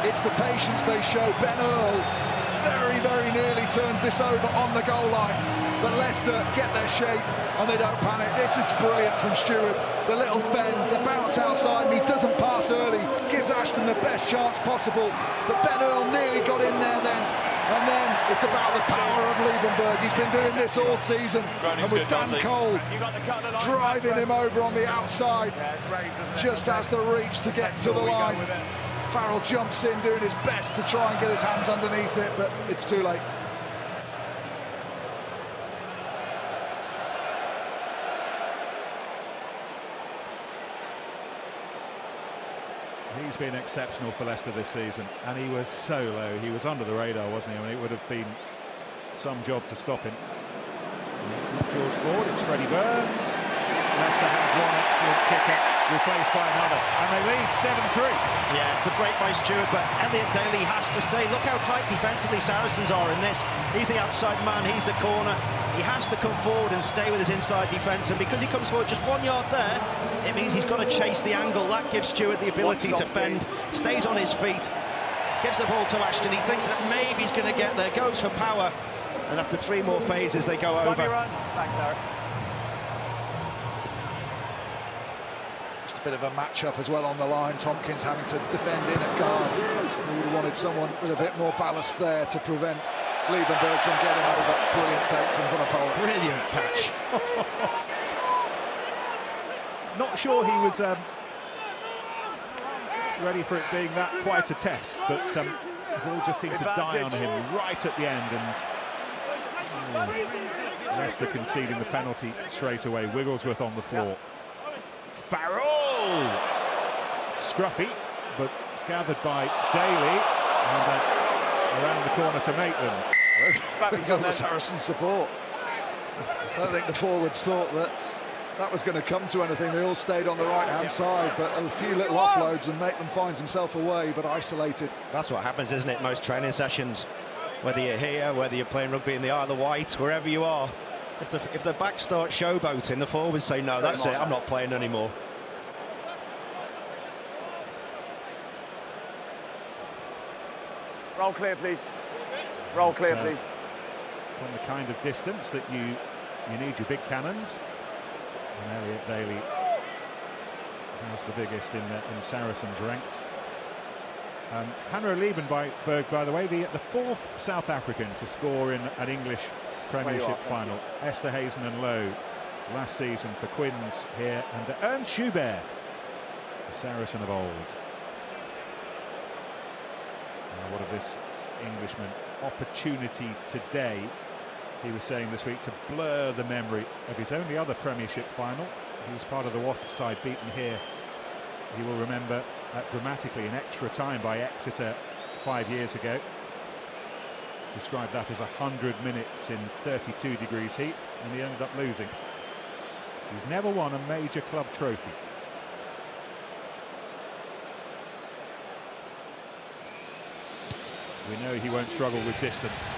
Speaker 2: It's the patience they show. Ben Earl very nearly turns this over on the goal line. But Leicester get their shape and they don't panic. This is brilliant from Stewart. The little fend, the bounce outside, and he doesn't pass early, gives Ashton the best chance possible. But Ben Earl nearly got in there then. And then it's about the power of Liebenberg. He's been doing this all season. And with Dan Cole driving him over on the outside, just has the reach to get to the line. Farrell jumps in, doing his best to try and get his hands underneath it, but it's too late.
Speaker 1: He's been exceptional for Leicester this season, and he was so low. He was under the radar, wasn't he? I mean, it would have been some job to stop him. And it's not George Ford, it's Freddy Burns. Leicester have one excellent kicker, replaced by another, and they lead 7-3.
Speaker 3: Yeah, it's the break by Stewart, but Elliot Daly has to stay. Look how tight defensively Saracens are in this. He's the outside man, he's the corner. He has to come forward and stay with his inside defence, and because he comes forward just 1 yard there, it means he's got to chase the angle. That gives Stewart the ability to fend, stays on his feet, gives the ball to Ashton. He thinks that maybe he's going to get there, goes for power, and after 3 more phases they go over.
Speaker 4: Thanks, Eric.
Speaker 2: Just a bit of a match-up as well on the line. Tompkins having to defend in at guard. We would have wanted someone with a bit more ballast there to prevent Liebenberg from getting over. Brilliant take from Vunapole.
Speaker 3: Brilliant catch.
Speaker 1: Not sure he was ready for it being that quite a test, but the ball just seemed to die on him right at the end, and Leicester conceding the penalty straight away. Wigglesworth on the floor. Farrell! Scruffy, but gathered by Daly. And around the corner to Maitland.
Speaker 2: It's on the Saracens support. I don't think the forwards thought that was going to come to anything. They all stayed on the right-hand side, but a few little offloads and Maitland finds himself away, but isolated.
Speaker 3: That's what happens, isn't it? Most training sessions, whether you're here, whether you're playing rugby in the Isle of Wight, wherever you are, if the back start showboating, the forwards say, no, that's it, I'm not playing anymore.
Speaker 4: Roll clear, please. Roll clear, please.
Speaker 1: From the kind of distance that you need your big cannons. And Elliot Daly has the biggest in Saracens ranks. Hanro Liebenberg, by the way, the fourth South African to score in an English Premiership final. Esther Hazen and Lowe last season for Quins here, and Ernst Schubert, the Saracen of old. What of this Englishman? Opportunity today, he was saying this week, to blur the memory of his only other Premiership final. He was part of the Wasp side beaten here. He will remember dramatically in extra time by Exeter 5 years ago. Described that as 100 minutes in 32 degrees heat, and he ended up losing. He's never won a major club trophy. We know he won't struggle with distance.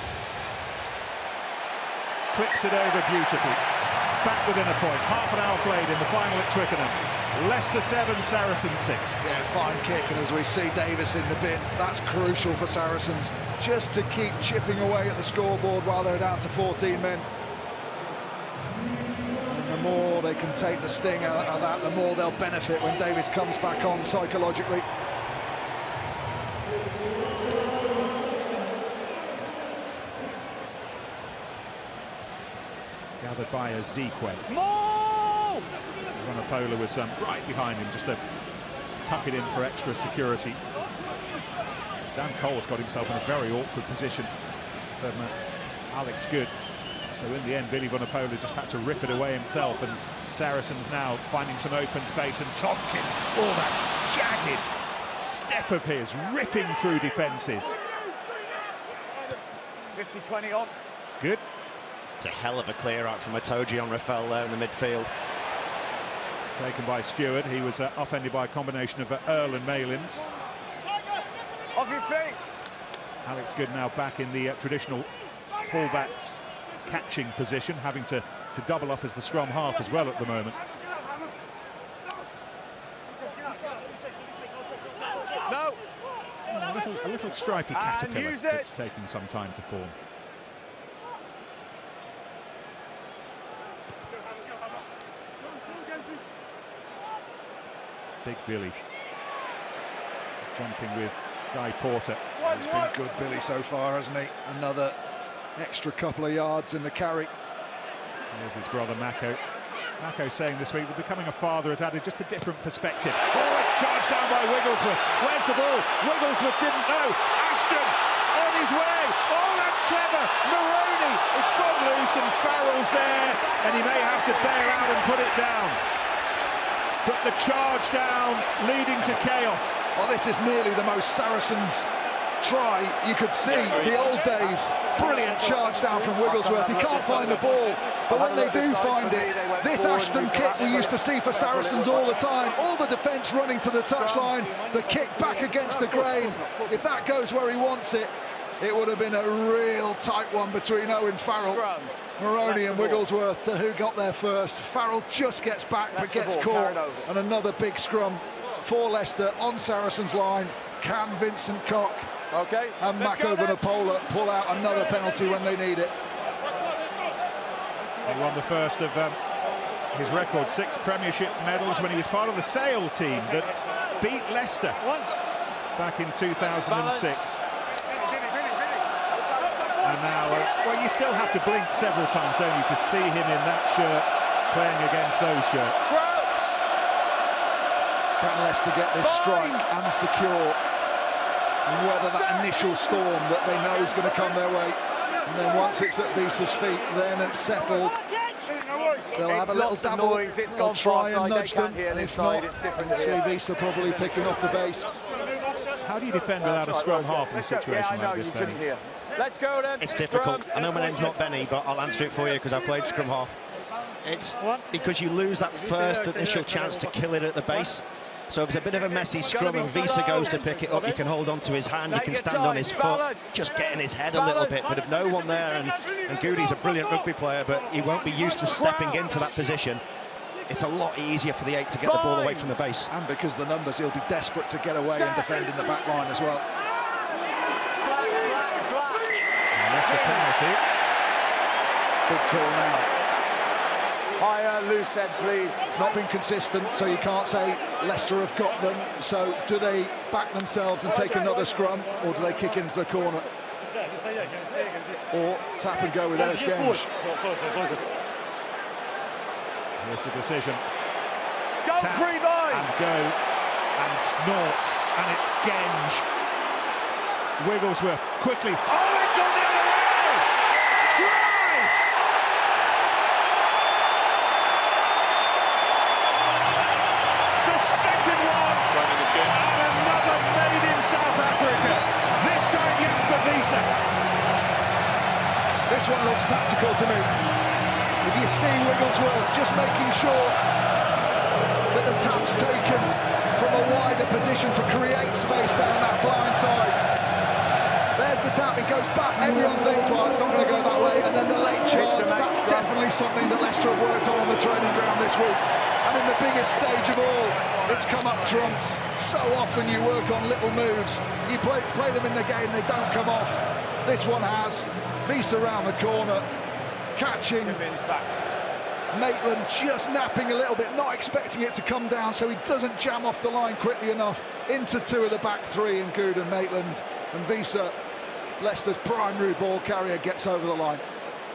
Speaker 1: Clips it over beautifully. Back within a point. Half an hour played in the final at Twickenham. Leicester 7, Saracens 6.
Speaker 2: Yeah, fine kick, and as we see Davis in the bin, that's crucial for Saracens, just to keep chipping away at the scoreboard while they're down to 14 men. And the more they can take the sting out of that, the more they'll benefit when Davis comes back on psychologically.
Speaker 1: Gathered by Ezekwe.
Speaker 4: More!
Speaker 1: Vunipola was right behind him, just to tuck it in for extra security. Dan Cole's got himself in a very awkward position from Alex Good. So in the end, Billy Vunipola just had to rip it away himself, and Saracens now finding some open space, and Tompkins, all that jagged step of his, ripping through defences.
Speaker 4: 50-20 on.
Speaker 1: Good.
Speaker 3: It's a hell of a clear out from Itoje on Rafael there in the midfield.
Speaker 1: Taken by Stewart. He was upended by a combination of Earl and Malins.
Speaker 4: Off your feet.
Speaker 1: Alex Good now back in the traditional fullbacks catching position, having to double up as the scrum half as well at the moment.
Speaker 4: No.
Speaker 1: A little stripy caterpillar that's taking some time to form. Big Billy jumping with Guy Porter.
Speaker 2: It's been good, Billy, so far, hasn't he? Another extra couple of yards in the carry.
Speaker 1: There's his brother Mako. Mako saying this week that becoming a father has added just a different perspective. Oh, it's charged down by Wigglesworth. Where's the ball? Wigglesworth didn't know. Ashton on his way. Oh, that's clever. Maroney. It's gone loose and Farrell's there, and he may have to bail out and put it down. But the charge down, leading to chaos.
Speaker 2: Well, this is nearly the most Saracens try you could see. The old days, brilliant charge down from Wigglesworth. He can't find the ball, but when they do find it, this Ashton kick we used to see for Saracens all the time. All the defence running to the touchline, the kick back against the grain. If that goes where he wants it, it would have been a real tight one between Owen Farrell, Maroney and Wigglesworth to who got there first. Farrell just gets back but gets caught, and another big scrum for Leicester on Saracens' line. Can Vincent Cock and Mako Vunipola pull out another penalty when they need it?
Speaker 1: He won the first of his record 6 Premiership medals when he was part of the Sale team that beat Leicester back in 2006. And now, well, you still have to blink several times, don't you, to see him in that shirt playing against those shirts.
Speaker 2: Can Leicester get this strike and secure and weather that initial storm that they know is going to come their way? And then once it's at Visa's feet, then it's settled. They'll have a little dabble.
Speaker 4: Noise. It's gone far side. They can't hear this side. It's different here.
Speaker 2: See Visa probably picking off the base.
Speaker 1: How do you defend without a scrum half in a situation like this, Benny?
Speaker 4: Hear. Let's go then.
Speaker 3: It's difficult. I know my name's not Benny, but I'll answer it for you because I've played scrum half. It's because you lose that first initial chance to kill it at the base. So if it's a bit of a messy scrum and Visa goes to pick it up, you can hold on to his hand, you can stand on his foot, just getting his head a little bit. But if no one there, and Goody's a brilliant rugby player, but he won't be used to stepping into that position, it's a lot easier for the 8 to get the ball away from the base.
Speaker 2: And because the numbers, he'll be desperate to get away and defend in the back line as well.
Speaker 1: And that's the penalty.
Speaker 2: Big call now.
Speaker 4: Higher, loose head, please.
Speaker 2: It's not been consistent, so you can't say Leicester have got them. So do they back themselves and take another scrum, or do they kick into the corner? Or tap and go with Ellis Genge?
Speaker 1: Here's the decision.
Speaker 4: Go
Speaker 1: Tap
Speaker 4: free line.
Speaker 1: and go and snort, and it's Genge. Wigglesworth quickly. Oh, they've gone the other way! Try! The second one, and another made in South Africa. This time, Jesper Visa.
Speaker 2: This one looks tactical to me. If you see Wigglesworth just making sure that the tap's taken from a wider position to create space down that blind side. There's the tap, it goes back, everyone thinks, well, it's not going to go that way, and then the late charge, that's definitely something that Leicester have worked on the training ground this week. And in the biggest stage of all, it's come up trumps. So often you work on little moves, you play them in the game, they don't come off. This one has. Visa around the corner, catching. Maitland just napping a little bit, not expecting it to come down, so he doesn't jam off the line quickly enough. Into two of the back three in Good and Maitland. And Visa, Leicester's primary ball carrier, gets over the line.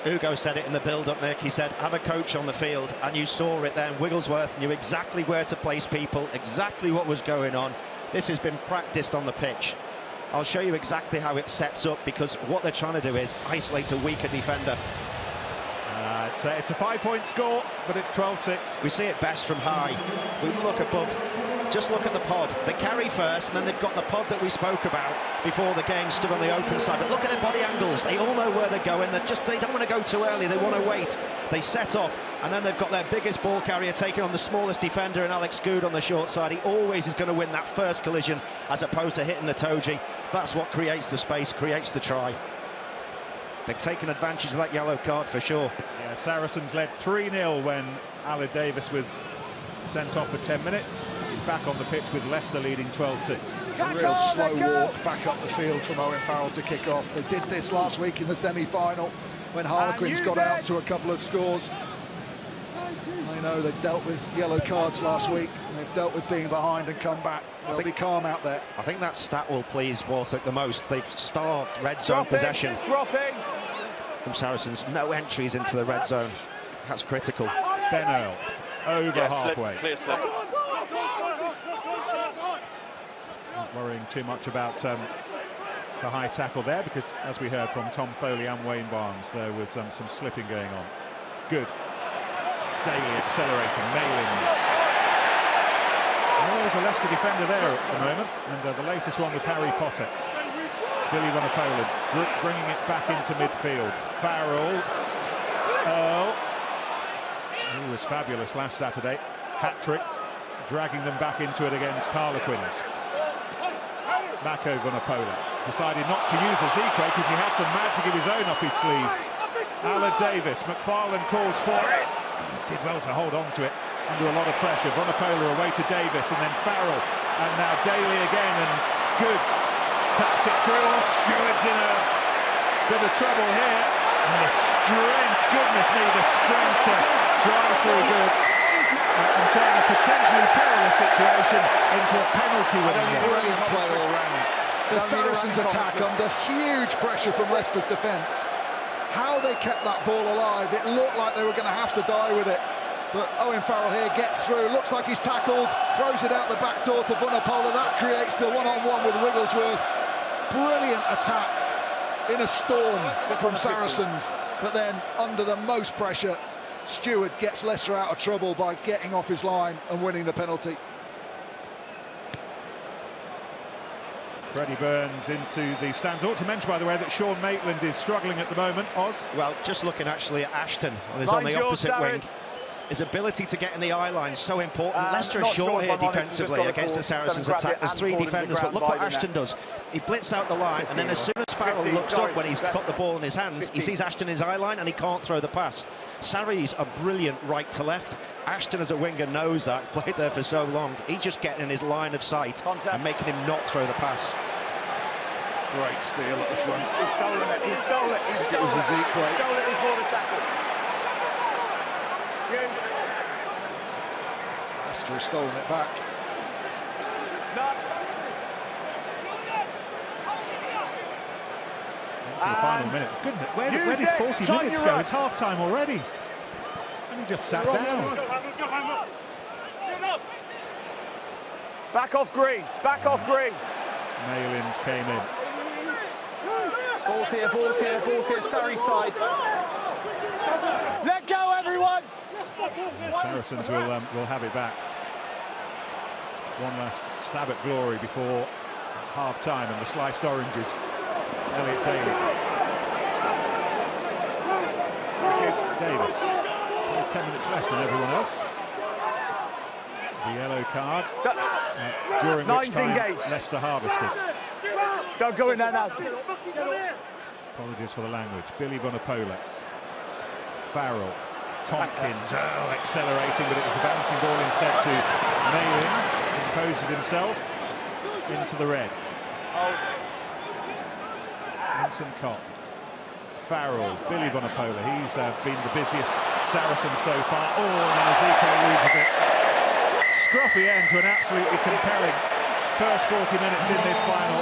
Speaker 3: Hugo said it in the build-up, Nick. He said, have a coach on the field, and you saw it then. Wigglesworth knew exactly where to place people, exactly what was going on. This has been practiced on the pitch. I'll show you exactly how it sets up, because what they're trying to do is isolate a weaker defender.
Speaker 1: It's a 5-point score, but it's 12-6.
Speaker 3: We see it best from high. We look above. Just look at the pod. They carry first, and then they've got the pod that we spoke about before the game stood on the open side. But look at their body angles. They all know where they're going. They don't want to go too early. They want to wait. They set off, and then they've got their biggest ball carrier taking on the smallest defender, and Alex Good on the short side. He always is going to win that first collision as opposed to hitting the Toji. That's what creates the space, creates the try. They've taken advantage of that yellow card for sure.
Speaker 1: Yeah, Saracens led 3-0 when Aled Davis was sent off for 10 minutes. He's back on the pitch with Leicester leading 12-6.
Speaker 2: It's a real slow walk back up the field from Owen Farrell to kick off. They did this last week in the semi-final when Harlequins got out to a couple of scores. I know they've dealt with yellow cards last week, and they've dealt with being behind and come back. They'll be calm out there.
Speaker 3: I think that stat will please Warthog the most. They've starved red zone possession from Saracens. No entries into the red zone. That's critical.
Speaker 1: Ben Earl over halfway.
Speaker 5: Clear slip.
Speaker 1: Not worrying too much about the high tackle there, because as we heard from Tom Foley and Wayne Barnes, there was some slipping going on. Good. Daly accelerating, Malins. Well, there's a Leicester defender there at the moment, and the latest one was Harry Potter. Billy Vunipola bringing it back into midfield. Farrell, Earl. He was fabulous last Saturday. Hat-trick, dragging them back into it against Harlequins. Mako Vunipola decided not to use Ezekiel because he had some magic of his own up his sleeve. Aled Davis, McFarlane calls for it. He did well to hold on to it under a lot of pressure. Vunipola away to Davis, and then Farrell, and now Daly again, and Good taps it through. Oh, Stewart's in a bit of trouble here. And the strength, goodness me, the strength to drive through Good and turn a potentially perilous situation into a penalty winning.
Speaker 2: Brilliant play all round. The Saracens attack under huge pressure from Leicester's defence. How they kept that ball alive, it looked like they were going to have to die with it. But Owen Farrell here gets through, looks like he's tackled, throws it out the back door to Vunipola. That creates the one-on-one with Wigglesworth. Brilliant attack. in a storm from Saracens, but then under the most pressure, Stewart gets Leicester out of trouble by getting off his line and winning the penalty.
Speaker 1: Freddie Burns into the stands. I ought to mention, by the way, that Sean Maitland is struggling at the moment. Oz?
Speaker 3: Well, just looking actually at Ashton on the opposite wing. His ability to get in the eye line is so important. Leicester is short here defensively against the Saracens attack. There's 3 defenders, but look what Ashton does. He blitz out the line, and then as soon as Farrell looks up when he's got the ball in his hands, he sees Ashton in his eye line, and he can't throw the pass. Sarries are brilliant right to left. Ashton as a winger knows that. He's played there for so long. He's just getting in his line of sight and making him not throw the pass.
Speaker 2: Great steal at the front.
Speaker 4: He stole it. He stole it. He stole it. He stole it before the tackle. Yes.
Speaker 2: Leicester has stolen it back.
Speaker 4: No.
Speaker 1: Into the final minute. Goodness, where did 40 minutes go? It's half-time already. And he just sat down.
Speaker 4: Back off Green. Back off Green.
Speaker 1: Malins came in.
Speaker 6: Ball's here, ball's here, ball's here. Surrey side.
Speaker 4: Let go, everyone.
Speaker 1: Yeah, Saracens will have it back. One last stab at glory before half-time, and the sliced oranges. Elliot Daly. Davis. 10 minutes less than everyone else. The yellow card. During which time Leicester harvested.
Speaker 4: Don't go in there now.
Speaker 1: Apologies for the language. Billy Vunipola. Farrell. Tompkins, accelerating, but it was the bouncing ball instead to Malins. Imposes himself into the red. Vincent Cobb. Farrell, Billy Vunipola. He's been the busiest Saracen so far. Oh, and then Ezekiel loses it. Scruffy end to an absolutely compelling first 40 minutes in this final.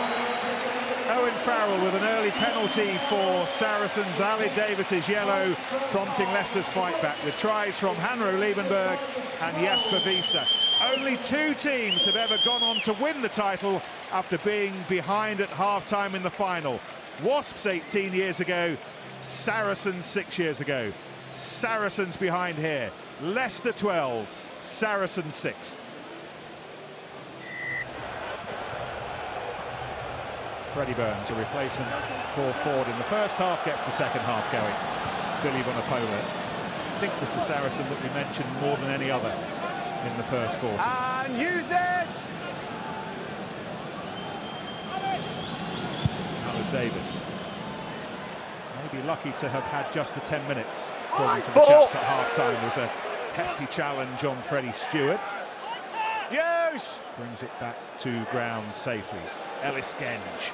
Speaker 1: Owen Farrell with an early penalty for Saracens. Ali Davis's yellow prompting Leicester's fight back with tries from Hanro Liebenberg and Jasper Wiese. Only 2 teams have ever gone on to win the title after being behind at half-time in the final. Wasps 18 years ago, Saracens 6 years ago. Saracens behind here. Leicester 12, Saracens 6. Freddy Burns, a replacement for Ford in the first half, gets the second half going. Billy Vunipola, I think, was the Saracen that we mentioned more than any other in the first 40.
Speaker 4: And use it!
Speaker 1: Alan Davis. Maybe lucky to have had just the 10 minutes, according to the chaps at half-time. There's a hefty challenge on Freddie Stewart.
Speaker 4: Use!
Speaker 1: Brings it back to ground safely. Ellis Genge.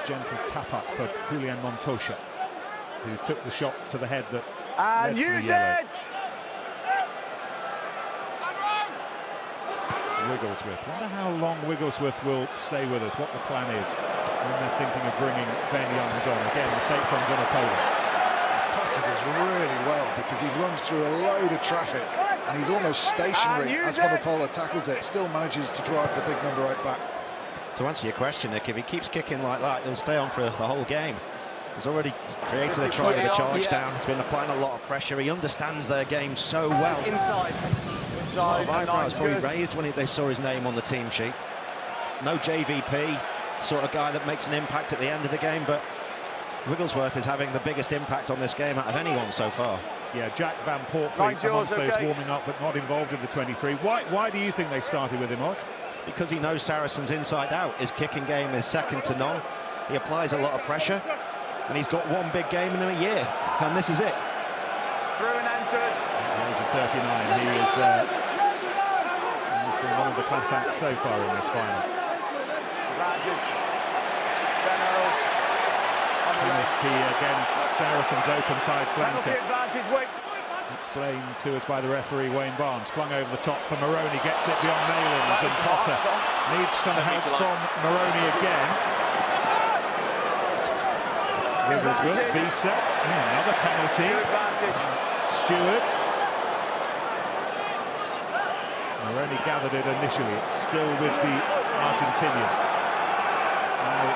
Speaker 1: Gentle tap-up for Julian Montoya, who took the shot to the head that led to the yellow. Wigglesworth. Wonder how long Wigglesworth will stay with us, what the plan is when they're thinking of bringing Ben Youngs on. Again, the take from Vunipola.
Speaker 2: Passages really well because he runs through a load of traffic and he's almost stationary as Vunipola tackles it. Still manages to drive the big number 8 back.
Speaker 3: To answer your question, Nick, if he keeps kicking like that, he'll stay on for the whole game. He's already created a try with a charge down. He's been applying a lot of pressure. He understands their game so well.
Speaker 6: Inside.
Speaker 3: A lot of eyebrows probably raised when they saw his name on the team sheet. No JVP, sort of guy that makes an impact at the end of the game, but Wigglesworth is having the biggest impact on this game out of anyone so far.
Speaker 1: Yeah, Jack Van Portfleet amongst those warming up but not involved in the 23. Why do you think they started with him, Oz?
Speaker 3: Because he knows Saracens inside out. His kicking game is second to none. He applies a lot of pressure, and he's got one big game in a year, and this is it.
Speaker 4: Through and answered.
Speaker 1: At the age of 39, he's been one of the class acts so far in this final.
Speaker 4: Advantage. Ben Earls on the
Speaker 1: penalty against Saracens' open side flanker.
Speaker 4: Penalty advantage, Wick.
Speaker 1: Explained to us by the referee Wayne Barnes. Flung over the top for Maroney, gets it beyond Malins, and Potter needs some help from Maroney again. Wigglesworth, Wiese, another penalty. Stewart. Maroney gathered it initially. It's still with the Argentinian. Now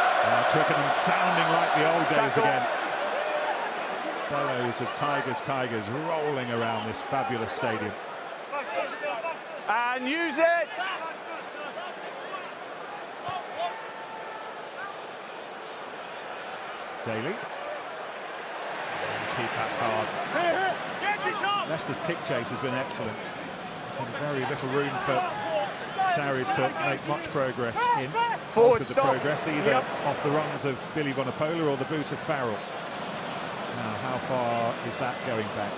Speaker 1: Twickenham sounding like the old days again. Bellows of Tigers rolling around this fabulous stadium.
Speaker 4: And use it!
Speaker 1: Daly. He's hit back hard. Leicester's kick chase has been excellent. There's been very little room for Saracens to make much progress in.
Speaker 4: Forward
Speaker 1: the progress either off the runs of Billy Vunipola or the boot of Farrell. Now, how far is that going back?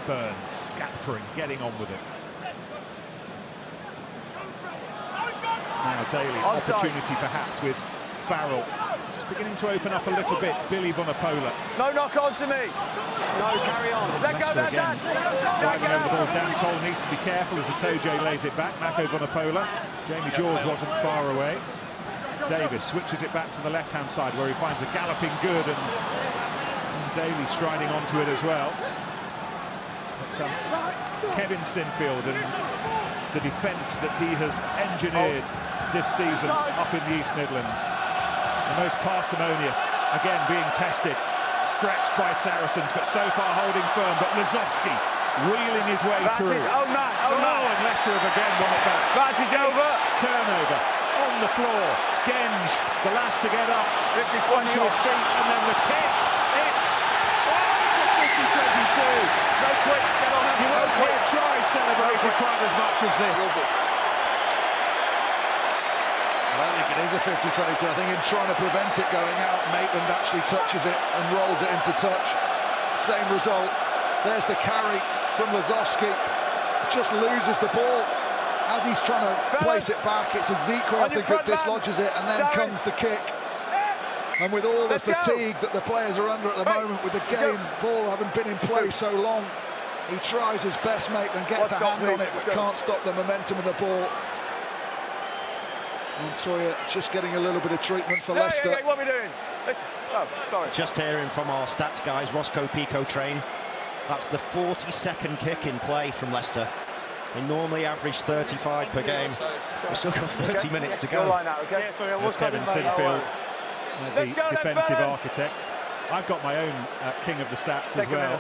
Speaker 1: Burns scattering, getting on with it. Now Daly, opportunity perhaps with Farrell. Just beginning to open up a little bit. Billy Vunipola.
Speaker 4: No knock on to me. No, carry on. Let go, Dan.
Speaker 1: Driving over the ball. Dan Cole needs to be careful as Itoje lays it back. Mako Vunipola. Jamie George wasn't far away. Davis switches it back to the left-hand side where he finds a galloping good, and Daly striding onto it as well. But Kevin Sinfield and the defence that he has engineered this season up in the East Midlands. The most parsimonious, again being tested, stretched by Saracens, but so far holding firm. But Lazowski wheeling his way through.
Speaker 4: Oh, man.
Speaker 1: And Leicester have again won it back.
Speaker 4: Vantage over.
Speaker 1: Turnover on the floor. Genge, the last to get up,
Speaker 4: 50-20
Speaker 1: onto his feet, and then the kick. It's a 50-22.
Speaker 4: No quicks, get on it.
Speaker 1: You won't hear try celebrated quite as much as this.
Speaker 2: I don't think it is a 50-22. I think in trying to prevent it going out, Maitland actually touches it and rolls it into touch. Same result. There's the carry from Lazowski. Just loses the ball as he's trying to place it back. It's Ezekiel, I think, that dislodges it, and then comes the kick. And with all the fatigue that the players are under at the moment, with the game ball having been in play so long, he tries his best, Maitland gets a hand on it, but can't stop the momentum of the ball. Montoya just getting a little bit of treatment for Leicester.
Speaker 4: What are we doing? Sorry.
Speaker 3: Just hearing from our stats guys, Roscoe Pico Train, that's the 42nd kick in play from Leicester. They normally average 35 per game. We've still got 30 minutes to go.
Speaker 1: There's Kevin Sinfield, the defensive architect. I've got my own king of the stats as well,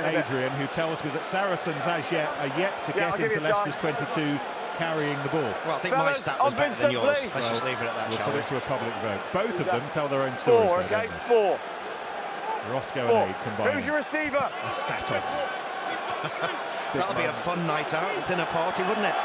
Speaker 1: Adrian, who tells me that Saracens as yet are yet to get into Leicester's 22 carrying the ball.
Speaker 3: Well, I think my stat was better than yours. Let's just leave it at that,
Speaker 1: we'll
Speaker 3: shall
Speaker 1: put
Speaker 3: we?
Speaker 1: it to a public vote. Both of them tell their own stories.
Speaker 4: Four.
Speaker 1: Roscoe and Aid combined.
Speaker 4: Who's your receiver?
Speaker 1: A stat off.
Speaker 3: That'll be a fun night out, a dinner party, wouldn't it?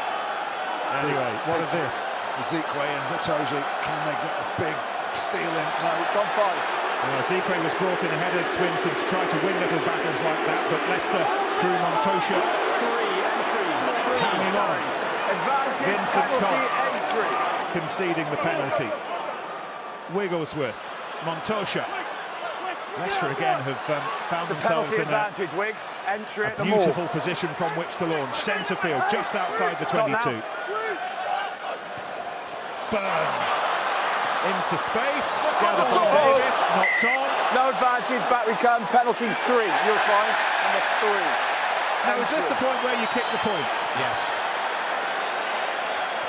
Speaker 1: Anyway, what of this?
Speaker 2: Ezekiel and Itoje, can they get a big steal in? No,
Speaker 4: gone 5.
Speaker 1: Well, Ezekiel was brought in ahead of Swinson to try to win little battles like that, but Leicester through Montoya.
Speaker 4: 3 entry.
Speaker 1: Hanging on.
Speaker 4: Advantage,
Speaker 1: Vincent
Speaker 4: penalty,
Speaker 1: Cobb
Speaker 4: entry.
Speaker 1: Conceding the penalty. Wigglesworth, Montoya. Leicester again have found themselves in a beautiful position from which to launch. Centre field, just outside the 22. Burns into space. Gallagher Davis, knocked on.
Speaker 4: No advantage, back we come. Penalty 3, you'll find. Number 3.
Speaker 1: Now, is this the point where you kick the points?
Speaker 3: Yes.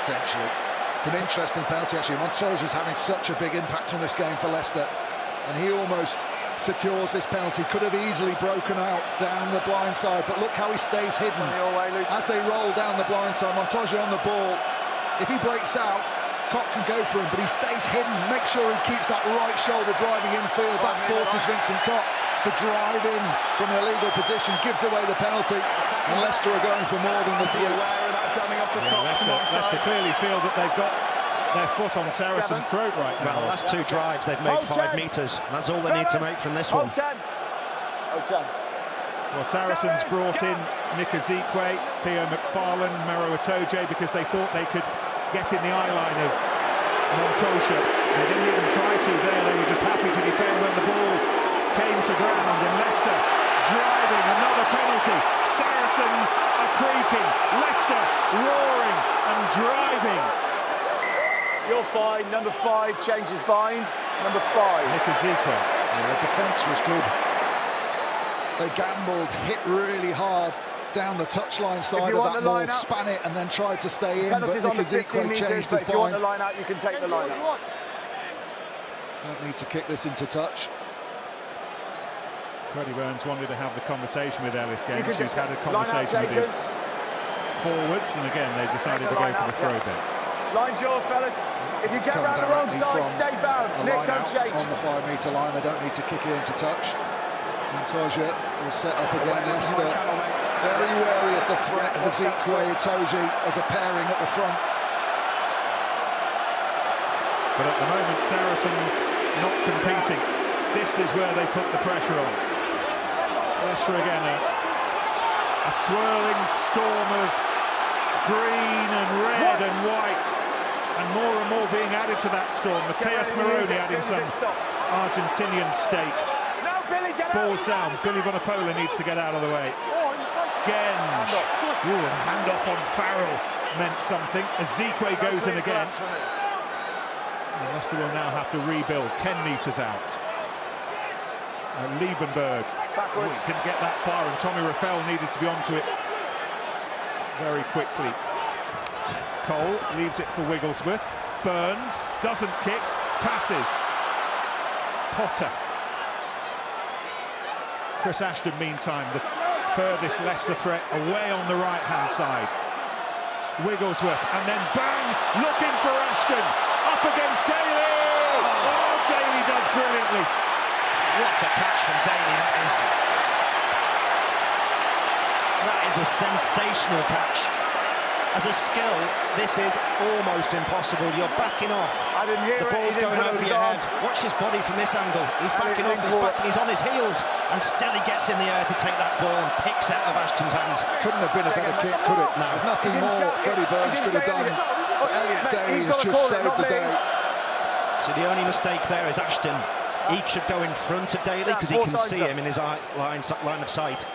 Speaker 2: Potentially. It's an interesting penalty, actually. Montoya's having such a big impact on this game for Leicester, and he almost secures this penalty. Could have easily broken out down the blind side, but look how he stays hidden as they roll down the blind side. Montoya on the ball. If he breaks out, Cock can go for him, but he stays hidden. Make sure he keeps that right shoulder driving infield. That forces Vincent Cock to drive in from an illegal position, gives away the penalty, and Leicester are going for more than the 3.
Speaker 1: Leicester clearly feel that they've got their foot on Saracens' throat right now.
Speaker 3: Well, the last 2 drives, they've made 5 metres. That's all they need to make from this one.
Speaker 4: 10.
Speaker 1: Well, Saracens brought in Nick Ezekiel, Theo McFarlane, Maro Itoje because they thought they could get in the eye line of Montoya. They didn't even try to there. They were just happy to defend when the ball came to ground, and Leicester driving another penalty. Saracens are creaking, Leicester roaring and driving.
Speaker 4: You're fine. Number 5 changes bind. Number 5.
Speaker 1: Nick Ezekiel.
Speaker 2: The defence was good. They gambled, hit really hard down the touchline side of that ball, span it and then tried to stay in.
Speaker 4: Penalties
Speaker 2: but
Speaker 4: on the 15 metres, but if you want the line out, you can take the line out.
Speaker 2: Don't need to kick this into touch.
Speaker 1: Freddy Burns wanted to have the conversation with Ellis Gaines. He's had a conversation with his forwards, and again they decided to go for the throw bit.
Speaker 4: Line's yours, fellas. If you get round the wrong side, stay bound. Nick, don't change.
Speaker 2: On the 5 metre line, they don't need to kick it into touch. Montoya will set up again. Leicester very wary of the threat of Ezekwe Itoje as a pairing at the front.
Speaker 1: But at the moment, Saracens not competing. This is where they put the pressure on. Leicester again, a swirling storm of green and red and white, and more being added to that storm. Mateus Moroni adding some Argentinian stake. Balls down. Billy Vunipola needs to get out of the way. Genge. Ooh, a handoff on Farrell meant something. Ezekwe goes in again. And Leicester will now have to rebuild 10 metres out. Liebenberg didn't get that far, and Tommy Raffel needed to be onto it very quickly. Cole leaves it for Wigglesworth. Burns doesn't kick, passes. Potter. Chris Ashton, meantime, the furthest Leicester threat away on the right-hand side. Wigglesworth, and then Burns looking for Ashton. Up against Daly! Oh, Daly does brilliantly.
Speaker 3: What a catch from Daly, that is a sensational catch. As a skill, this is almost impossible. You're backing off.
Speaker 4: I didn't hear
Speaker 3: the ball's going over your head. Watch his body from this angle. He's backing off, he's on his heels, and still he gets in the air to take that ball and picks out of Ashton's hands.
Speaker 2: Couldn't have been a better kick, could it? No. There's nothing more Freddy Burns could have done. Elliot Daly has just saved the day.
Speaker 3: So the only mistake there is Ashton. He should go in front of Daly because he can see him in his line of sight.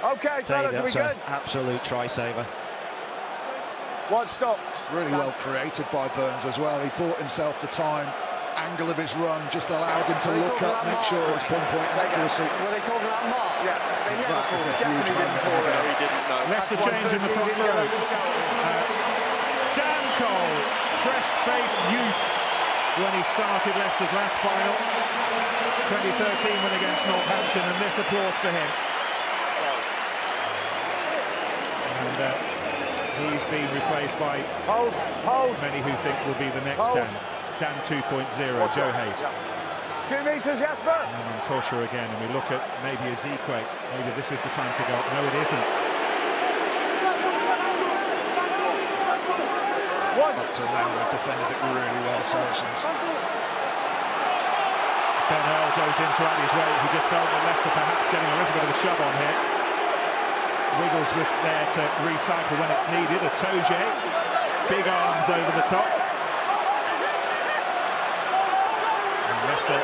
Speaker 4: Okay, fellas, are we good?
Speaker 3: Absolute try saver.
Speaker 4: One stopped.
Speaker 2: Really well created by Burns as well. He bought himself the time. Angle of his run just allowed him to look up, make sure it's pinpoint accuracy.
Speaker 6: Were they talking about Mark? Yeah.
Speaker 2: That is a huge moment.
Speaker 5: He didn't know.
Speaker 1: Leicester change in the front row. Dan Cole, fresh-faced youth when he started Leicester's last final. 2013 win against Northampton, and this applause for him. And he's been replaced by many who think will be the next Dan 2.0, Joe Hayes.
Speaker 4: 2 metres, Jasper.
Speaker 1: And Tosha again, and we look at maybe Ezekwe. Maybe this is the time to go. No, it isn't.
Speaker 2: Once around, they've defended it really well, Saracens.
Speaker 1: Ben Earl goes into Addy's way. He just felt that Leicester perhaps getting a little bit of a shove on here. Wiggles was there to recycle when it's needed. Itoje, big arms over the top. And Leicester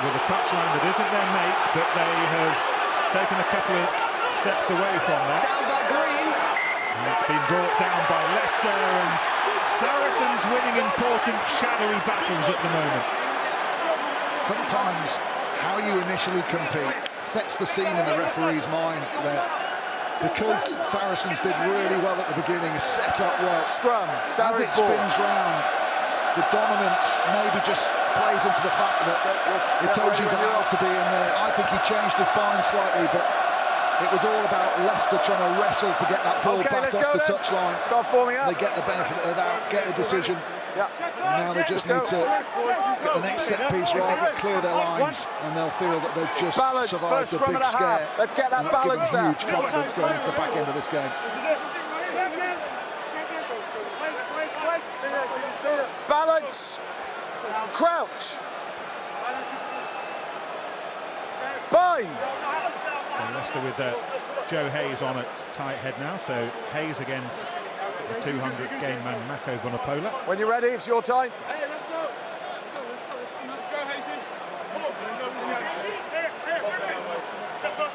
Speaker 1: with a touchline that isn't their mates, but they have taken a couple of steps away from that. And it's been brought down by Leicester, and Saracens winning important shadowy battles at the moment.
Speaker 2: Sometimes how you initially compete sets the scene in the referee's mind there. Because Saracens did really well at the beginning, set up well.
Speaker 4: Scrum,
Speaker 2: as it spins round, the dominance maybe just plays into the fact that Itoje's allowed to be in there. I think he changed his bind slightly, but it was all about Leicester trying to wrestle to get that ball back off the touchline.
Speaker 4: Start forming up.
Speaker 2: They get the benefit of the doubt, get the decision. And now they just need to get the next set piece right, clear their lines, and they'll feel that they've just survived a big scare.
Speaker 4: Let's get that balance out.
Speaker 2: Huge confidence going into the back end of this game.
Speaker 4: Balance. Crouch. Bind.
Speaker 1: So Leicester with Joe Hayes on at tight head now. So Hayes against the 200th game man, Mako Vunipola.
Speaker 4: When you're ready, it's your time.
Speaker 6: Hey, let's go. Let's go, Hayes. Come on.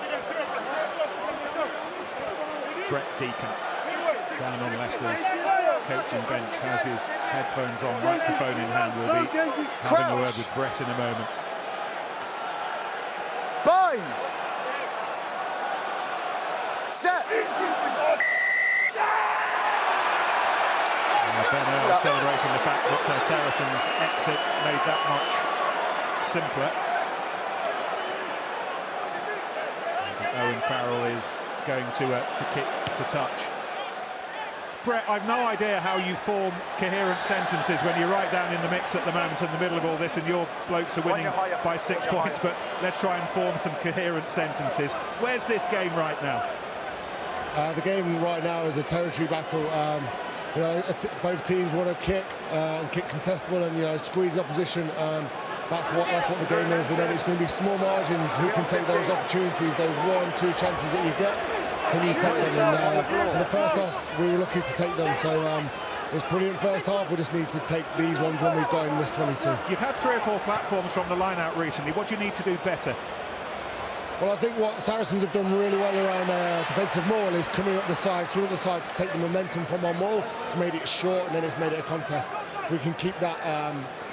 Speaker 1: Brett Deacon down on Leicester's coaching bench has his headphones on, microphone in hand. Will be having a word with Brett in a moment.
Speaker 4: Bind. Set.
Speaker 1: Ben Earl celebrating the fact that Saracens' exit made that much simpler. Owen Farrell is going to kick to touch. Brett, I've no idea how you form coherent sentences when you're right down in the mix at the moment in the middle of all this and your blokes are winning by 6 points, but let's try and form some coherent sentences. Where's this game right now?
Speaker 8: The game right now is a territory battle. You know, both teams want to kick and kick contestable and, you know, squeeze the opposition. That's what the game is, and then it's going to be small margins. Who can take those opportunities, those 1-2 chances that you get? Can you take them? In the first half, we were lucky to take them. So it's brilliant first half. We just need to take these ones when we've got in this 22.
Speaker 1: You've had 3 or 4 platforms from the line-out recently. What do you need to do better?
Speaker 8: Well, I think what Saracens have done really well around defensive maul is coming up the side, swing up the side to take the momentum from our maul. It's made it short and then it's made it a contest. If we can keep that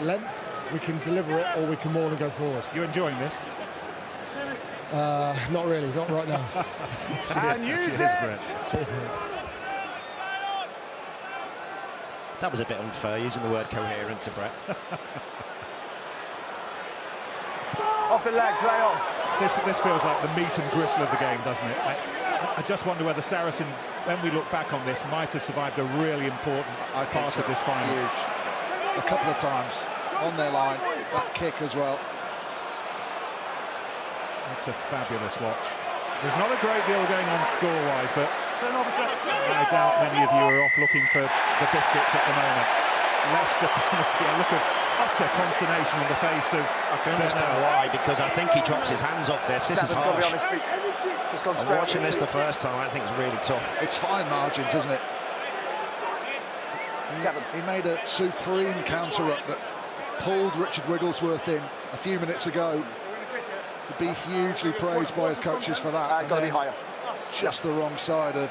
Speaker 8: length, we can deliver it, or we can maul and go forward.
Speaker 1: You enjoying this?
Speaker 8: Not really, not right now.
Speaker 4: And use it!
Speaker 8: Cheers, mate.
Speaker 3: That was a bit unfair, using the word coherent to Brett.
Speaker 4: Off the leg, play on.
Speaker 1: This feels like the meat and gristle of the game, doesn't it? I just wonder whether Saracens, when we look back on this, might have survived a really important part of this final.
Speaker 2: Huge. A couple of times on their line, that kick as well.
Speaker 1: That's a fabulous watch. There's not a great deal going on score-wise, but I doubt many of you are off looking for the biscuits at the moment. Leicester penalty, a look of utter consternation on the face of
Speaker 3: I can understand why, because I think he drops his hands off this. This is harsh.
Speaker 4: On his feet. Just gone straight.
Speaker 3: Watching this the first time, I think it's really tough.
Speaker 2: It's fine margins, isn't it? He made a supreme counter-up that pulled Richard Wigglesworth in a few minutes ago. He'd be hugely praised by his coaches for that.
Speaker 4: Got to be higher.
Speaker 2: Just the wrong side of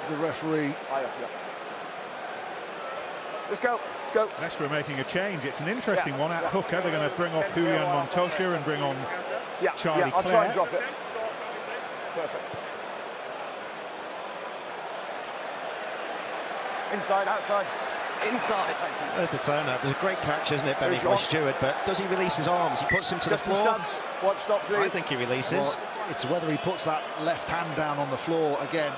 Speaker 2: the referee.
Speaker 4: Higher, yeah. Let's go, let's go.
Speaker 1: Leicester are making a change. It's an interesting one at hooker. They're going to bring off Julian Montoya and bring on Charlie
Speaker 4: I'll
Speaker 1: Clare.
Speaker 4: try and drop it. Perfect. Inside, outside. Inside.
Speaker 3: There's the turnover. It's a great catch, isn't it, Benny, by Stewart, but does he release his arms? He puts him to the floor.
Speaker 4: Subs. Watch stop, please.
Speaker 3: I think he releases.
Speaker 2: Well, it's whether he puts that left hand down on the floor again.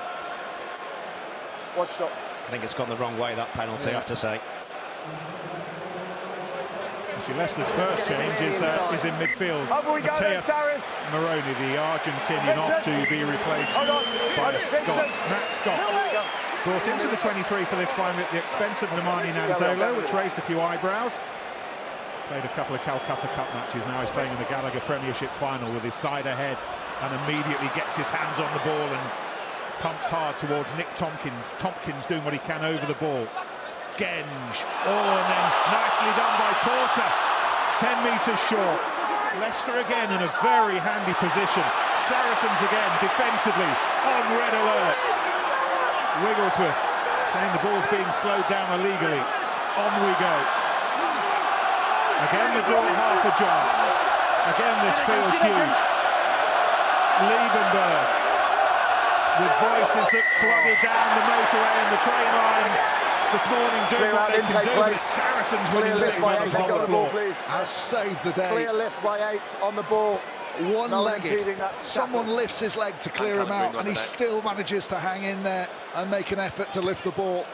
Speaker 4: Watch stop.
Speaker 3: I think it's gone the wrong way, that penalty, I have to say.
Speaker 1: Actually, Leicester's first change is in midfield. Mateus Moroni, the Argentinian, off to be replaced by Scott. Matt Scott, brought into the 23 for this final at the expense of Nemani Nandolo, which raised a few eyebrows. Played a couple of Calcutta Cup matches, now he's playing in the Gallagher Premiership Final with his side ahead and immediately gets his hands on the ball and pumps hard towards Nick Tompkins. Tompkins doing what he can over the ball. Genge. Oh, and then nicely done by Porter. 10 metres short. Leicester again in a very handy position. Saracens again defensively on red alert. Wigglesworth saying the ball's being slowed down illegally. On we go. Again the door half ajar. Again this feels huge. Liebenberg with voices that flooded down the motorway and the train lines this morning doing what they can do, but Saracens winning big medals on the floor.
Speaker 2: Has saved the day.
Speaker 4: Clear lift by 8 on the ball.
Speaker 2: One-legged. Someone lifts his leg to clear him out and he still manages to hang in there and make an effort to lift the ball.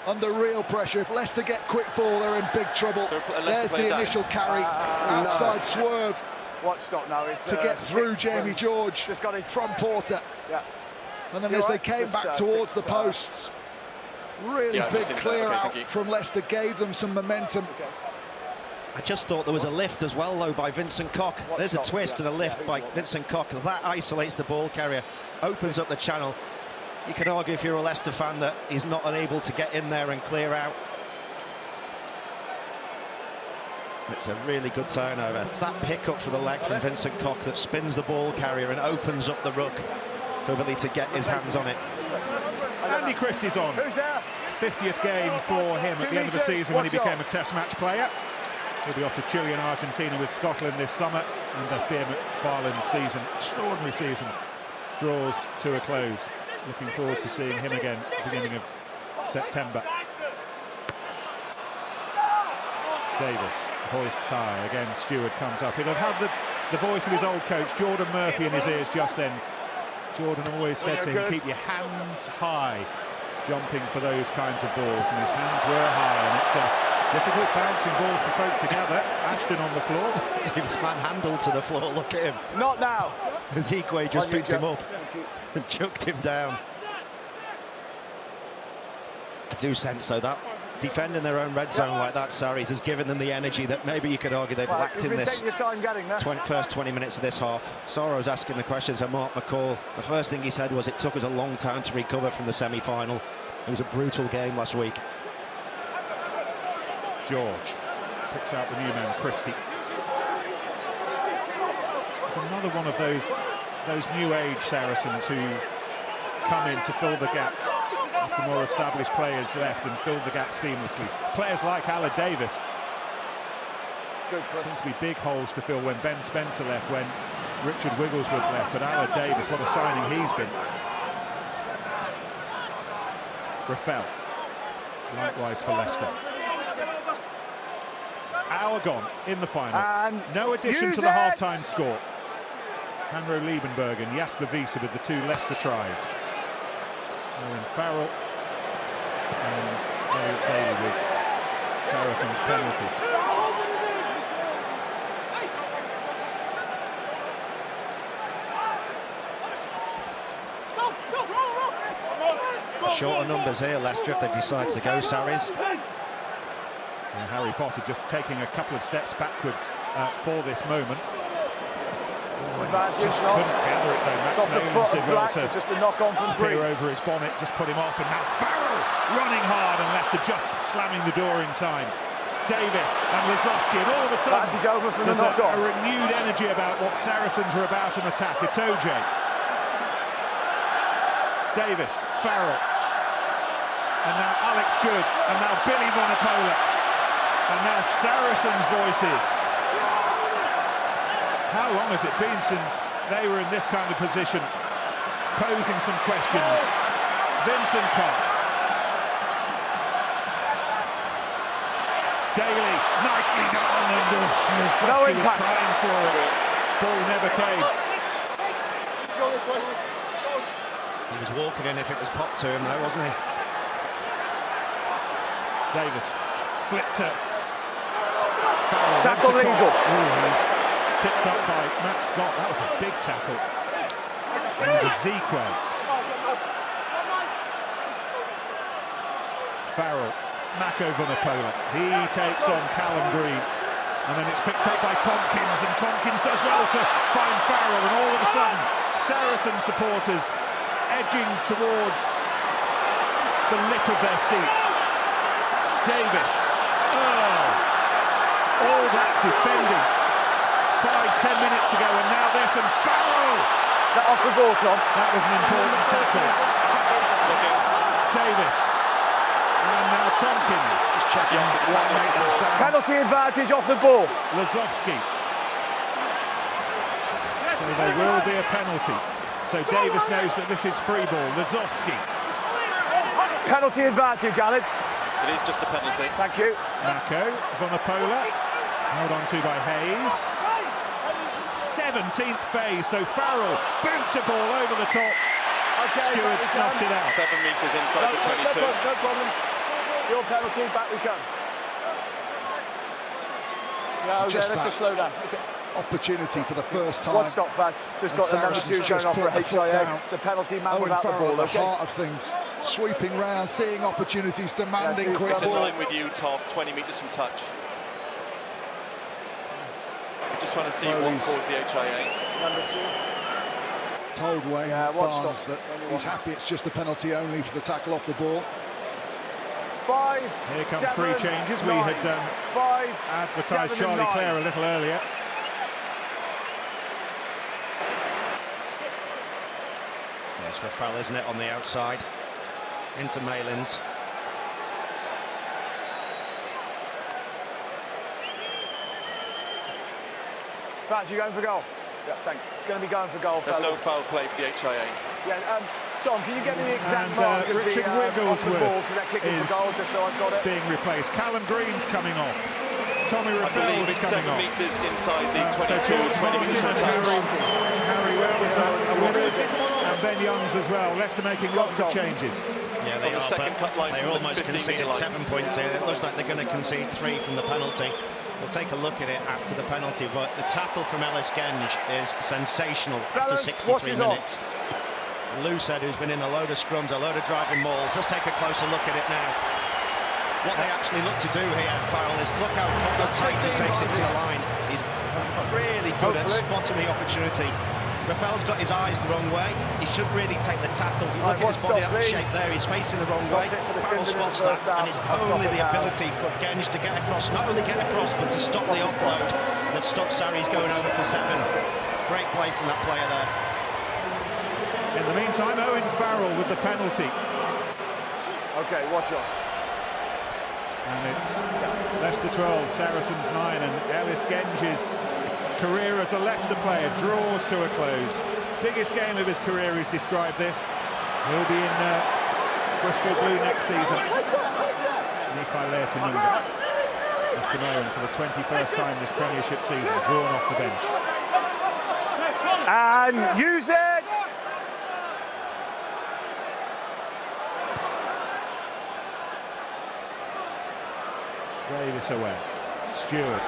Speaker 2: Under real pressure. If Leicester get quick ball, they're in big trouble. So there's the initial carry, outside swerve.
Speaker 4: Watch stop now. It's
Speaker 2: to get through Jamie George
Speaker 4: just got his
Speaker 2: from Porter. Yeah. And then as they came back towards the posts, really big clear out from Leicester gave them some momentum.
Speaker 3: I just thought there was a lift as well, though, by Vincent Koch. There's a twist and a lift by Vincent Koch. That isolates the ball carrier, opens up the channel. You could argue, if you're a Leicester fan, that he's not unable to get in there and clear out. It's a really good turnover. It's that pick-up for the leg from Vincent Koch that spins the ball carrier and opens up the ruck for Billy to get his hands on it.
Speaker 1: Andy Christie's on. 50th game for him at the end of the season when he became a Test match player. He'll be off to Chile and Argentina with Scotland this summer, and the Thea McFarlane season, extraordinary season, draws to a close. Looking forward to seeing him again at the beginning of September. Davis hoists high. Again, Stewart comes up. He'll have the voice of his old coach, Jordan Murphy, in his ears just then. Jordan always said to him, keep your hands high, jumping for those kinds of balls, and his hands were high, and it's a difficult bouncing ball for folk to gather. Ashton on the floor.
Speaker 3: He was manhandled to the floor, look at him.
Speaker 4: Not now.
Speaker 3: Ezekwe just picked him up and chucked him down. I do sense, though, that defending their own red zone like that, Sarries, has given them the energy that maybe you could argue they've lacked in this
Speaker 4: your time getting there.
Speaker 3: First 20 minutes of this half. Sorrow's asking the questions of Mark McCall. The first thing he said was it took us a long time to recover from the semi-final. It was a brutal game last week.
Speaker 1: George picks out the new man, Christie. It's another one of those new age Saracens who come in to fill the gap. The more established players left and filled the gap seamlessly. Players like Aled Davis. Seems to be big holes to fill when Ben Spencer left, when Richard Wigglesworth left, but Aled Davis, what a signing he's been. Rafael, likewise for Leicester. Hour gone in the final.
Speaker 4: And
Speaker 1: no addition to the half-time score. Hanro Liebenberg and Jasper Wiese with the 2 Leicester tries. Owen Farrell and Elliot Daly with Saracens penalties.
Speaker 3: Shorter numbers here, Leicester, if they decide to go, Sarries.
Speaker 1: And Harry Potter just taking a couple of steps backwards for this moment. Just couldn't gather it though. Max Maylands did well to
Speaker 4: just a knock on from
Speaker 1: peer over his bonnet, just put him off, and now Farrell running hard, and Leicester just slamming the door in time. Davis and Lazowski, and all of a sudden
Speaker 4: over from
Speaker 1: there's
Speaker 4: the
Speaker 1: a renewed energy about what Saracens are about in attack. Itoje, Davis, Farrell, and now Alex Good, and now Billy Vunipola, and now Saracens' voices. How long has it been since they were in this kind of position, posing some questions? Vincent Cobb. Daly, nicely done, and Lazowski was crying for it. Ball never came.
Speaker 3: He was walking in if it was popped to him, though, wasn't he?
Speaker 1: Davis flipped it.
Speaker 4: Tackle legal.
Speaker 1: Tipped up by Matt Scott. That was a big tackle. And Ezekwe. Farrell, Mako Vunipola. He takes on Callum Green. And then it's picked up by Tompkins, and Tompkins does well to find Farrell, and all of a sudden, Saracen supporters edging towards the lip of their seats. Davis. All that defending 5-10 minutes ago, and now this, and Farrell!
Speaker 4: Is that off the ball, Tom?
Speaker 1: That was an important tackle. Davis. And now Tompkins.
Speaker 2: Just checking
Speaker 4: penalty advantage off the ball.
Speaker 1: Lazowski. So there will be a penalty. So Davis knows that this is free ball. Lazowski.
Speaker 4: Penalty advantage, Alan.
Speaker 5: It is just a penalty.
Speaker 4: Thank you.
Speaker 1: Mako, Vunipola. Held on to by Hayes. 17th phase, so Farrell boots a ball over the top.
Speaker 4: Okay,
Speaker 1: Stewart snuffs it out.
Speaker 5: 7 metres inside the 22.
Speaker 4: No problem. Your penalty, back we come. No, okay, let's just slow down. Okay.
Speaker 2: Opportunity for the first time.
Speaker 4: One stop fast. Just got the number 2 going off for a HIA. It's a penalty, man without the ball.
Speaker 2: Okay. The heart of things, sweeping round, seeing opportunities, demanding quick
Speaker 5: It's in
Speaker 2: ball.
Speaker 5: line with you, Tov, 20 metres from touch. Just trying to see what caused the HIA.
Speaker 4: Number 2.
Speaker 2: Told Wayne
Speaker 4: Barnes
Speaker 2: that he's happy it's just a penalty only for the tackle off the ball.
Speaker 4: 5,
Speaker 1: Here come
Speaker 4: 7,
Speaker 1: 3 changes.
Speaker 4: 9,
Speaker 1: We had advertised Charlie Clare a little earlier.
Speaker 3: It's Rafael, isn't it, on the outside? Into Maylands.
Speaker 4: Fats, you going for goal? Yeah, thank you. It's going to be going for goal,
Speaker 5: There's
Speaker 4: fellas.
Speaker 5: no foul play for the HIA.
Speaker 4: Yeah, Tom, can you get me the exact mark of
Speaker 1: Richard
Speaker 4: the ball
Speaker 1: Wigglesworth
Speaker 4: to that kicking for goal, just so I've got it?
Speaker 1: being replaced. Callum Green's coming off. Tommy
Speaker 5: I believe
Speaker 1: Raffell's
Speaker 5: it's
Speaker 1: coming
Speaker 5: 7
Speaker 1: off.
Speaker 5: metres inside the 22
Speaker 1: So George Martin and Harry Wells are with us, and Ben Youngs as well. Leicester making lots of changes.
Speaker 3: Yeah, they
Speaker 5: On the
Speaker 3: are,
Speaker 5: second cut line
Speaker 3: they
Speaker 5: from the
Speaker 3: almost
Speaker 5: 15-metre
Speaker 3: conceded
Speaker 5: line.
Speaker 3: 7 points here. It looks like they're going to concede 3 from the penalty. We'll take a look at it after the penalty, but the tackle from Ellis Genge is sensational after 63 minutes. Lucid, who's been in a load of scrums, a load of driving mauls. Let's take a closer look at it now. What they actually look to do here, Farrell, is look how tight he takes it to the line. He's really good at spotting the opportunity. Raffell's got his eyes the wrong way. He should really take the tackle. If you look at his body out of shape there, he's facing the wrong way. Farrell spots that, and it's only the ability for Genge to get across, not only get across, but to stop the offload that stops Sarries going over for 7. Great play from that player there.
Speaker 1: In the meantime, Owen Farrell with the penalty.
Speaker 4: Okay, watch on.
Speaker 1: And it's Leicester 12, Saracens 9, and Ellis Genge's career as a Leicester player draws to a close. Biggest game of his career, he's described this. He'll be in Bristol Blue next season. Nikai Leotanunga, the Samoan, for the 21st time this Premiership season, drawn off the bench.
Speaker 4: And use it!
Speaker 1: Davis away. Stewart.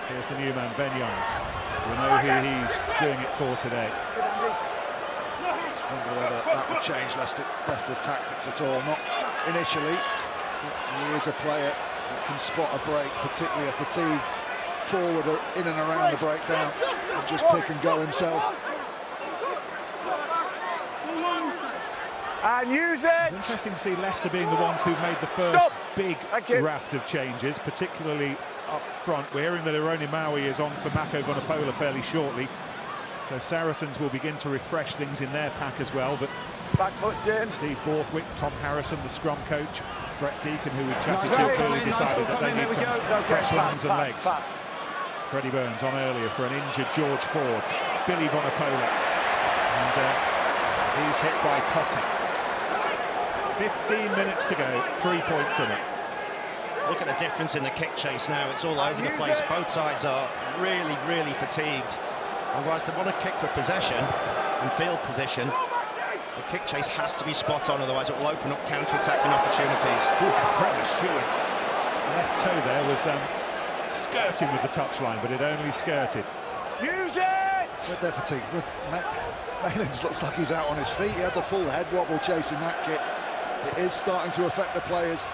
Speaker 1: Here's the new man, Ben Youngs. We know who he's doing it for today.
Speaker 2: I wonder whether that would change Leicester's tactics at all. Not initially. He is a player that can spot a break, particularly a fatigued forward in and around the breakdown, and just pick and go himself.
Speaker 4: And use it!
Speaker 1: It's interesting to see Leicester being the ones who've made the first big raft of changes, particularly up front. We're hearing that Ironi Maui is on for Mako Vunipola fairly shortly. So Saracens will begin to refresh things in their pack as well. But
Speaker 4: back foot's in.
Speaker 1: Steve Borthwick, Tom Harrison, the scrum coach, Brett Deacon, who we chatted to, clearly decided that they need some fresh arms and legs. Freddy Burns on earlier for an injured George Ford. Billy Vunipola. And he's hit by Potter. 15 minutes to go, 3 points in it.
Speaker 3: Look at the difference in the kick chase now. It's all over the place. Both sides are really, really fatigued. And whilst they want to kick for possession and field position, the kick chase has to be spot on, otherwise it will open up counter-attacking opportunities.
Speaker 1: Freddy Stewart's left toe there was skirting with the touchline, but it only skirted.
Speaker 4: Use it!
Speaker 2: With their fatigue. Malins looks like he's out on his feet. He had the full head wobble chasing that kick. It is starting to affect the players.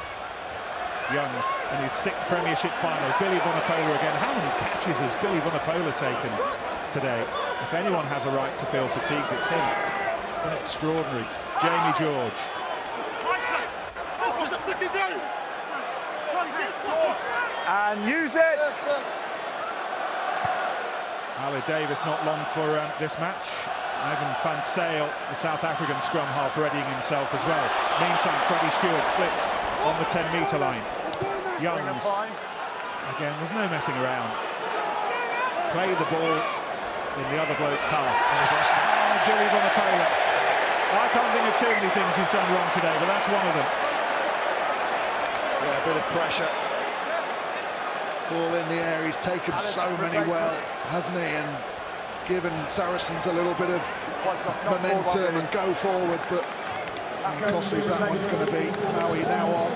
Speaker 1: Youngs in his 6th Premiership Final. Billy Vunipola again. How many catches has Billy Vunipola taken today? If anyone has a right to feel fatigued, it's him. It's been extraordinary. Jamie George.
Speaker 4: And use it!
Speaker 1: Ali Davis not long for this match. Ivan van Sale, the South African scrum half, readying himself as well. Meantime, Freddie Stewart slips on the 10-metre line. Youngs, again, there's no messing around. Play the ball in the other bloke's half. Billy Vunipola. I can't think of too many things he's done wrong today, but that's one of them.
Speaker 2: Yeah, a bit of pressure. Ball in the air, he's taken so many well, hasn't he? And given Saracens a little bit of momentum and go forward, but how costly that one's going to be. Maui now on.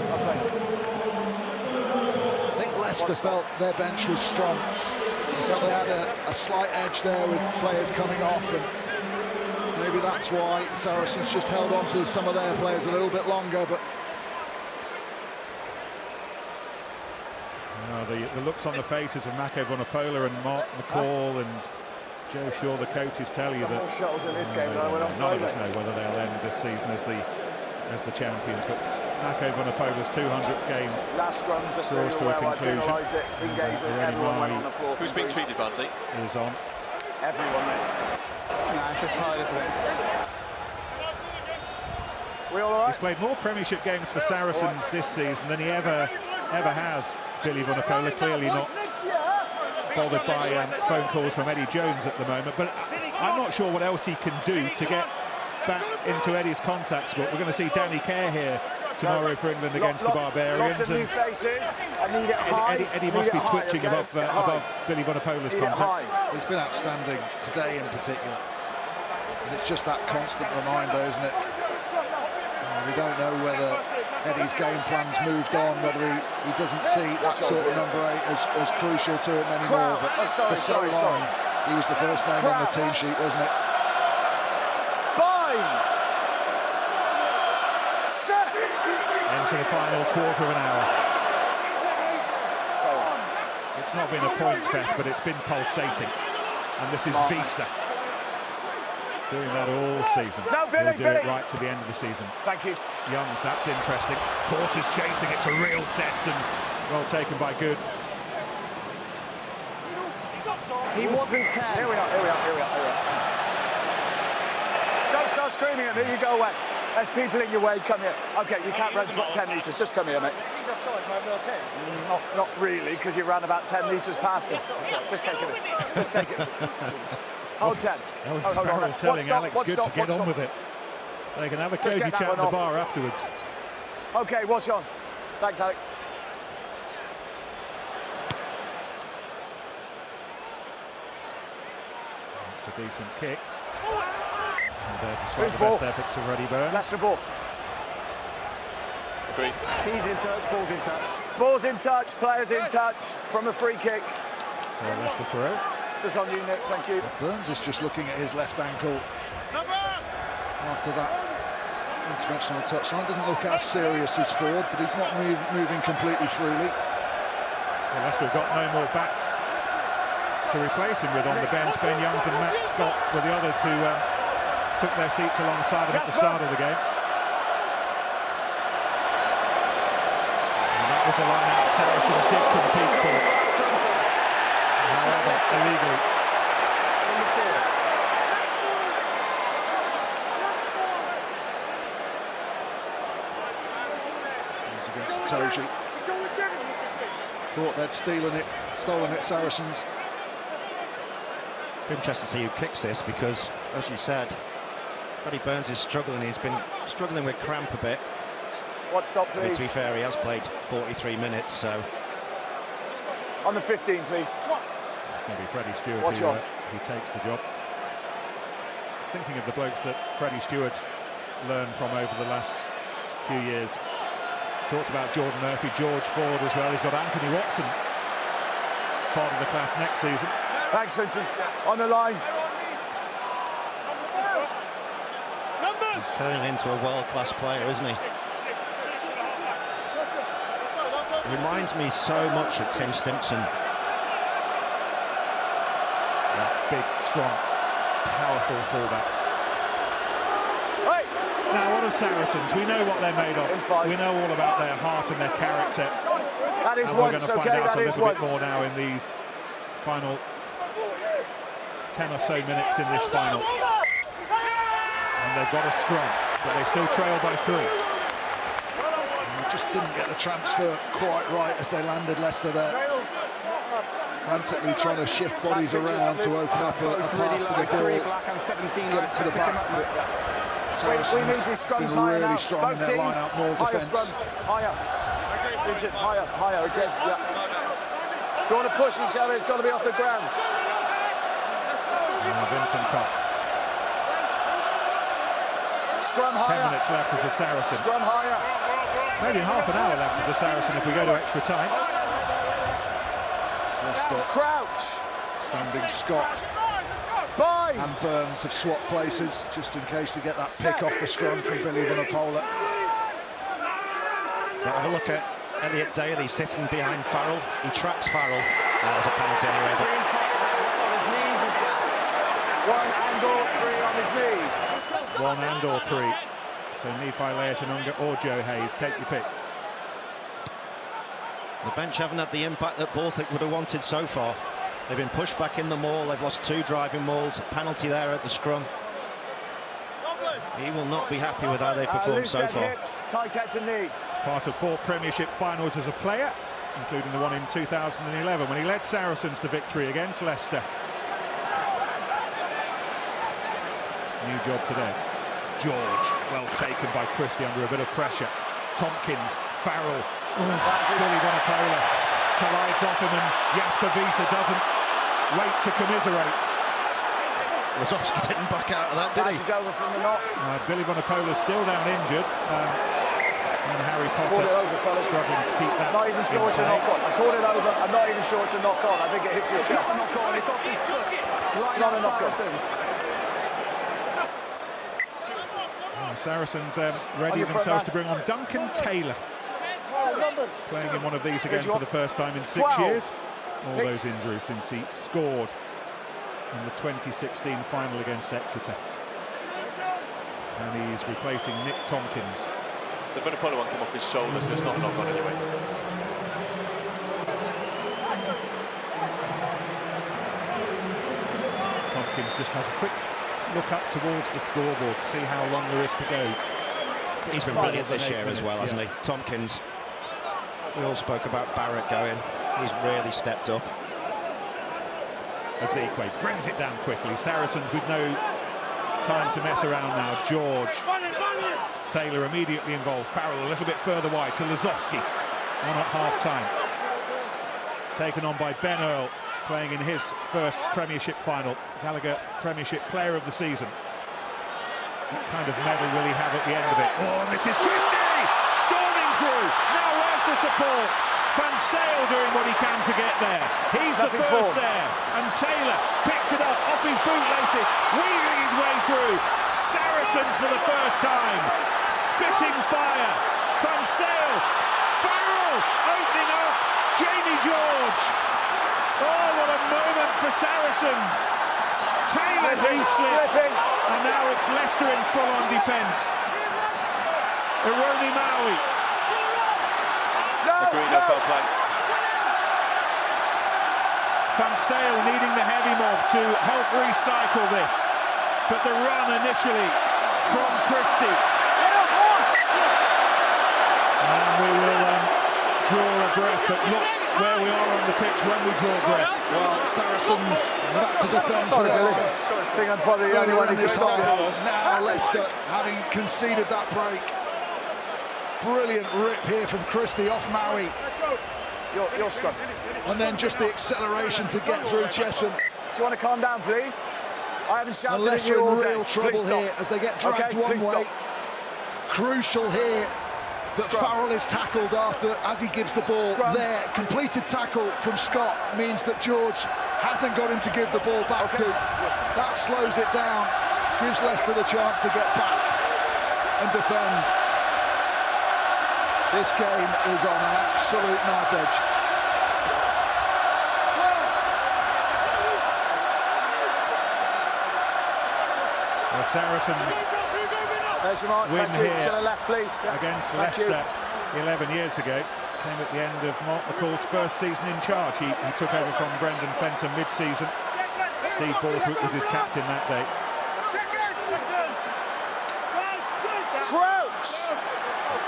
Speaker 2: I think Leicester felt their bench was strong. They felt they had a slight edge there with players coming off, and maybe that's why Saracens just held on to some of their players a little bit longer. But
Speaker 1: the looks on the faces of Mako Vunipola and Mark McCall and Joe Shaw, the coaches, tell you that
Speaker 4: shuttles in this game,
Speaker 1: none of us know whether they'll end this season as the champions. But Mako Vunipola's 200th game
Speaker 4: last scrum, just so you're aware, I penalised it, engaged with everyone went on the floor.
Speaker 5: Who's being treated, Bunty?
Speaker 1: Is on.
Speaker 4: Everyone, mate. Nah, it's just tired, isn't it? We all right?
Speaker 1: He's played more Premiership games for Saracens this season than he ever has. Billy Vunipola, clearly not bothered by phone calls from Eddie Jones at the moment, but I'm not sure what else he can do to get back into Eddie's contacts. But we're going to see Danny Kerr here tomorrow for England against the Barbarians.
Speaker 4: Lots of new faces. I need it high.
Speaker 1: Eddie must be twitching above Billy Bonapola's contact.
Speaker 2: He's been outstanding today in particular. And it's just that constant reminder, isn't it? We don't know whether Eddie's game plan's moved on, whether he doesn't see that sort of number 8 as crucial to him anymore. But for so long, he was the first name on the team sheet, wasn't it?
Speaker 4: Bind! Set!
Speaker 1: Into the final quarter of an hour. It's not been a points fest, but it's been pulsating. And this is Visa. Doing that all season.
Speaker 4: No, Billy,
Speaker 1: He'll do it right to the end of the season.
Speaker 4: Thank you.
Speaker 1: Youngs, that's interesting. Porter's chasing. It's a real test and well taken by Good.
Speaker 4: He wasn't 10. Here we are. Don't start screaming at me. You go away. There's people in your way. Come here. Okay, you can't run 10 metres. Just come here, mate. Not really, because you ran about 10 metres past him. Just take it. Just take it. Hold 10.
Speaker 1: Farrell telling Alex Good to get on with it. They can have a cosy chat in the bar afterwards.
Speaker 4: Okay, watch on. Thanks, Alex.
Speaker 1: It's a decent kick. And despite the best efforts of Freddy Burns.
Speaker 4: Leicester ball.
Speaker 5: Agreed.
Speaker 9: He's in touch, ball's in touch.
Speaker 4: Ball's in touch, players in touch from a free kick.
Speaker 1: So Leicester through.
Speaker 4: Just on you, Nick, thank you.
Speaker 2: Burns is just looking at his left ankle after that interventional touchline. Doesn't look as serious as Ford, but he's not moving completely freely.
Speaker 1: Well, Leicester have got no more backs to replace him with on the bench. Ben Youngs and Matt Scott were the others who took their seats alongside him at the start of the game. And that was a line-out Saracens did compete for. However, illegally.
Speaker 2: Against Toji. Thought they'd stolen it, Saracens.
Speaker 3: Interested to see who kicks this, because, as you said, Freddy Burns is struggling. He's been struggling with cramp a bit.
Speaker 4: What stop, please?
Speaker 3: To be fair, he has played 43 minutes, so...
Speaker 4: On the 15, please.
Speaker 1: It's going to be Freddie Stewart who takes the job. I was thinking of the blokes that Freddie Stewart's learned from over the last few years. Talked about Jordan Murphy, George Ford as well. He's got Anthony Watson, part of the class next season.
Speaker 4: Thanks, Vincent. On the line.
Speaker 3: He's turning into a world-class player, isn't he? Reminds me so much of Tim Stimpson.
Speaker 1: Big, strong, powerful fullback.
Speaker 4: Hey.
Speaker 1: Now, what are Saracens? We know what they're made of. We know all about their heart and their character.
Speaker 4: That is
Speaker 1: and
Speaker 4: once,
Speaker 1: we're going to find out a little bit more now in these final 10 or so minutes in this final. And they've got a scrum, but they still trail by 3.
Speaker 2: Just didn't get the transfer quite right as they landed Leicester there. Frantically trying to shift bodies around to open up a path to the ball, get it to the back.
Speaker 4: We need these scrums higher now.
Speaker 2: Strong
Speaker 4: Both
Speaker 2: in their
Speaker 4: teams,
Speaker 2: line-up, more
Speaker 4: higher
Speaker 2: defence.
Speaker 4: scrums, higher. Bridget, higher, again, yeah. If you want to push each other, it's got to be off the ground.
Speaker 1: Vincent Cobb.
Speaker 4: Scrum higher.
Speaker 1: 10 minutes left as a Saracen.
Speaker 4: Scrum higher.
Speaker 1: Maybe half an hour left as the Saracen if we go to extra time.
Speaker 2: Leicester.
Speaker 4: Crouch.
Speaker 2: Standing Scott.
Speaker 4: Bind.
Speaker 2: And Burns have swapped places just in case to get that pick off the scrum from Billy Bonapola.
Speaker 3: Now have a look at Elliot Daly sitting behind Farrell. He tracks Farrell. That was a penalty anyway. But...
Speaker 4: One and or 3 on his knees.
Speaker 1: 1 and or 3. So Nephi Leotanunga or Joe Hayes, take your pick.
Speaker 3: The bench haven't had the impact that Borthwick would have wanted so far. They've been pushed back in the maul. They've lost 2 driving mauls. A penalty there at the scrum. He will not be happy with how they've performed so far.
Speaker 4: Hips, tight head to knee.
Speaker 1: Part of 4 Premiership finals as a player. including the one in 2011 when he led Saracens to victory against Leicester. New job today. George, well taken by Christie under a bit of pressure. Tompkins, Farrell, Billy Vunipola collides off him, and Jasper Wiese doesn't wait to commiserate.
Speaker 3: Lazowski didn't back out of that, did he?
Speaker 4: Over from the knock.
Speaker 1: Billy Vunipola still down injured, and Harry Potter struggling to keep that.
Speaker 4: Not even sure to knock on. I called it over. I'm not even sure to knock on. I think it hits his chest.
Speaker 9: It's not a knock on. It's off his foot. Right
Speaker 4: Not
Speaker 9: on
Speaker 4: a knock on.
Speaker 1: Saracens ready themselves to bring on Duncan Taylor, playing in one of these again for the first time in 6 years. All those injuries since he scored in the 2016 final against Exeter. And he's replacing Nick Tompkins.
Speaker 5: The Vunipola one came off his shoulders, so it's not a knock on anyway.
Speaker 1: Tompkins just has a quick look up towards the scoreboard to see how long there is to go.
Speaker 3: He's been brilliant this year as well, hasn't he? Tompkins. We all spoke about Barrett going. He's really stepped up.
Speaker 1: Ezekwe brings it down quickly. Saracens with no time to mess around now. George. Taylor immediately involved. Farrell a little bit further wide to Lazowski. On at half-time. Taken on by Ben Earl, playing in his first Premiership final. Gallagher Premiership Player of the Season. What kind of medal will he have at the end of it? Oh, and this is Christie! Storming through! Now where's the support? Van Sale doing what he can to get there. He's the first there. And Taylor picks it up off his bootlaces, weaving his way through. Saracens for the first time. Spitting fire. Van Sale. Farrell opening up. Jamie George. Oh, what a moment for Saracens. Taylor slips, and now it's Leicester in full-on defence. Ironi Maui.
Speaker 5: Agreed, no foul play.
Speaker 1: Van Sale needing the heavy mob to help recycle this, but the run initially from Christie. And we will draw a breath, but look where we are on the pitch when we draw breath.
Speaker 2: Well, Saracens back to defend.
Speaker 4: Sorry, Billy. I think I'm probably the only one who can stop it.
Speaker 2: Now Leicester having conceded that break. Brilliant rip here from Christie off Maui.
Speaker 4: Your scrum.
Speaker 2: And then just the acceleration to get through Chesham.
Speaker 4: Do you want to calm down, please? I haven't shouted at
Speaker 2: Leicester
Speaker 4: you all
Speaker 2: in
Speaker 4: day.
Speaker 2: real trouble here as they get dragged one way. Crucial here that Farrell is tackled as he gives the ball there. Completed tackle from Scott means that George hasn't got him to give the ball back to. That slows it down, gives Leicester the chance to get back and defend. This game is on an absolute knife edge.
Speaker 1: The Saracens win here
Speaker 4: to the left, please.
Speaker 1: against Leicester 11 years ago. Came at the end of Mark McCall's first season in charge. He took over from Brendan Fenton mid-season. Steve Borthwick was his captain that day.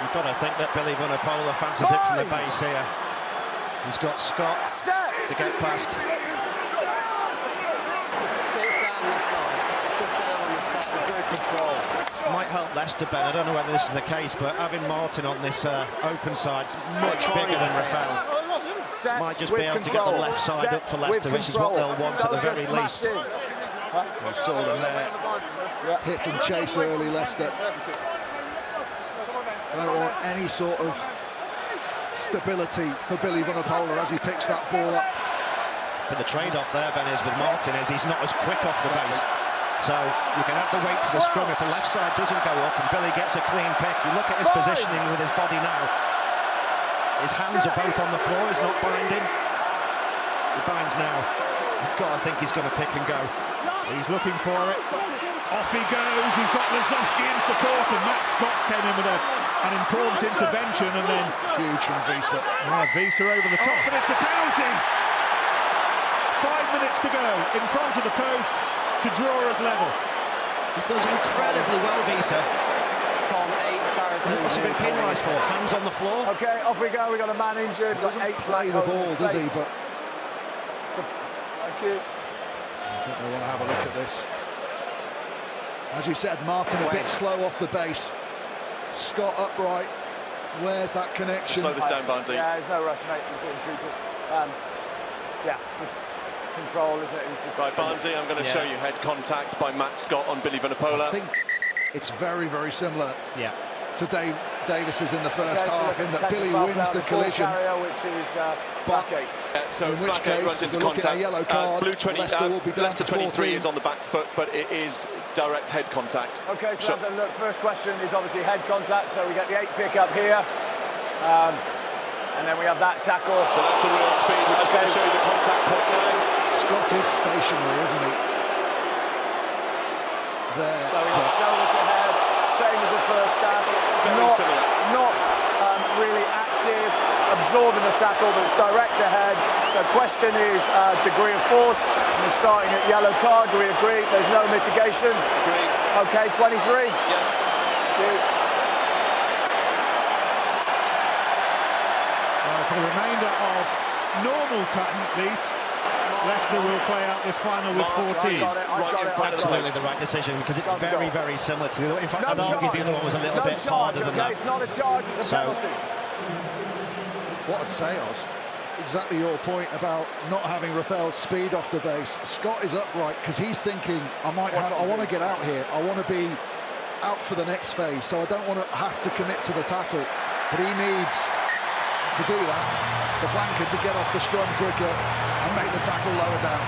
Speaker 3: You've got to think that Billy Vunipola fancies it from the base here. He's got Scott to get past. Might help Leicester, Ben. I don't know whether this is the case, but having Martin on this open side's much bigger than Rafael. Might just be able to get the left side up for Leicester, which is what they'll want at the very least.
Speaker 2: We saw them there. Hit and chase early, Leicester. They don't want any sort of stability for Billy Vunipola as he picks that ball up.
Speaker 3: But the trade-off there, Ben, is with Martin is he's not as quick off the base. So you can have the weight to the scrum if the left side doesn't go up and Billy gets a clean pick. You look at his positioning with his body now. His hands are both on the floor, he's not binding. He binds now. You've got to think he's going to pick and go.
Speaker 1: He's looking for it. Off he goes. He's got Lazowski in support, and Matt Scott came in with an important intervention, and then
Speaker 2: huge from Wiese.
Speaker 1: Yeah, Wiese over the top, but it's a penalty. 5 minutes to go in front of the posts to draw us level.
Speaker 3: He does incredibly well, Wiese.
Speaker 4: Tom, 8 Saracens.
Speaker 3: What's he been penalised for? Hands on the floor?
Speaker 4: Okay, off we go. We've got a man injured. We've got 8
Speaker 2: play the ball, does he? But
Speaker 4: so, thank you.
Speaker 2: I think they want to have a look at this. As you said, Martin a bit slow off the base. Scott upright. Where's that connection?
Speaker 5: Slow this down, Barnesy.
Speaker 4: Yeah, there's no rush, mate. He's being treated. Yeah, just control, isn't it? He's just...
Speaker 5: Right, Barnesy, I'm going to show you head contact by Matt Scott on Billy Vunipola.
Speaker 2: I think it's very, very similar to Davis's in the first half,
Speaker 4: so
Speaker 2: in that Billy wins the collision.
Speaker 4: Carrier, which is back 8.
Speaker 5: Yeah, so back 8 runs into contact.
Speaker 2: Yellow card.
Speaker 5: Blue 20, Leicester 23
Speaker 2: 14.
Speaker 5: is on the back foot, but it is direct head contact.
Speaker 4: Okay, so look, first question is obviously head contact, so we get the 8 pick up here. And then we have that tackle.
Speaker 5: So that's the real speed. We're just going to show you the contact point now.
Speaker 2: Scott is stationary, isn't he? There.
Speaker 4: So we got shoulder to head, same as the first stab.
Speaker 5: Very similar.
Speaker 4: Not really active, absorbing the tackle, but it's direct to head. So question is degree of force. And we're starting at yellow card. Do we agree? There's no mitigation.
Speaker 5: Agreed.
Speaker 4: Okay, 23.
Speaker 5: Yes.
Speaker 1: For the remainder of normal time, at least, Leicester will play out this final with 4Ts.
Speaker 3: Absolutely the right decision, because it's very, very similar to the other. In fact, I'd argue the other one was a little bit harder than that.
Speaker 4: It's not a charge, it's a penalty.
Speaker 2: What I'd say, Oz, exactly your point about not having Rafael's speed off the base. Scott is upright because he's thinking, I want to get out here. I want to be out for the next phase, so I don't want to have to commit to the tackle. But he needs to do that, the flanker to get off the scrum quicker and make the tackle lower down.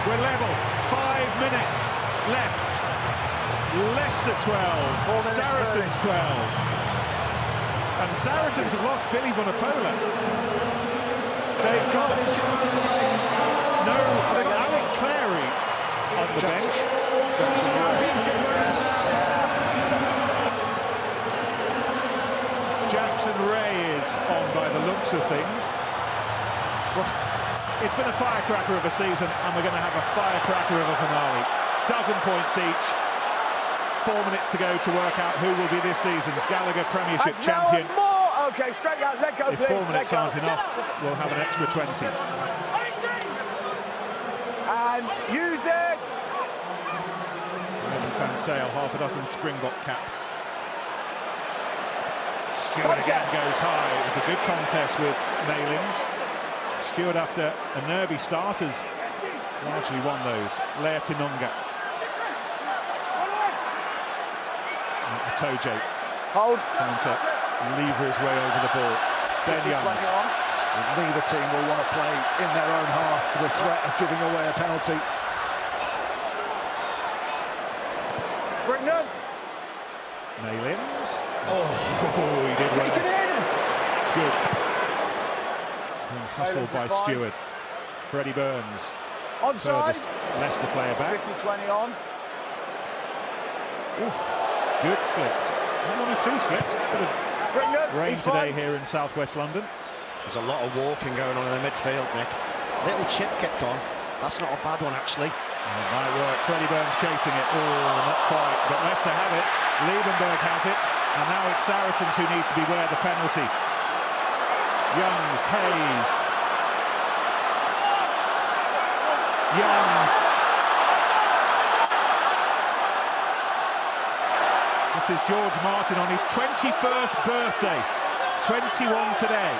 Speaker 1: We're level, 5 minutes left. Leicester 12, Saracens 12. And Saracens have lost Billy Vunipola. They've got Alec Clary on the bench. Jackson Ray is on by the looks of things. Well, it's been a firecracker of a season, and we're going to have a firecracker of a finale. 12 points each. 4 minutes to go to work out who will be this season's Gallagher Premiership champion.
Speaker 4: More. Okay, straight out. Let go,
Speaker 1: if
Speaker 4: please.
Speaker 1: If 4 minutes aren't enough, we'll have an extra 20.
Speaker 4: And use it.
Speaker 1: Fan Sale, half a dozen Springbok caps. Stewart again goes high. It was a good contest with Malins. Stewart, after a nervy start, has largely won those. Leicester Tigers. Tojo trying to lever his way over the ball. Ben Youngs.
Speaker 2: Neither team will want to play in their own half for the threat of giving away a penalty.
Speaker 4: Brickner.
Speaker 1: Malins. Oh, he did well. Good. Being hustled by Stewart. Freddy Burns.
Speaker 4: Onside.
Speaker 1: Leicester player back.
Speaker 4: 50-20 on.
Speaker 1: Oof. Good slips. Not one or two slips. Bit of rain today here in southwest London.
Speaker 3: There's a lot of walking going on in the midfield, Nick. Little chip kick on. That's not a bad one, actually.
Speaker 1: It might work. Freddy Burns chasing it. Oh, not quite. But Leicester have it. Liebenberg has it. And now it's Saracens who need to beware the penalty. Youngs, Hayes. Youngs. This is George Martin on his 21st birthday. 21 today.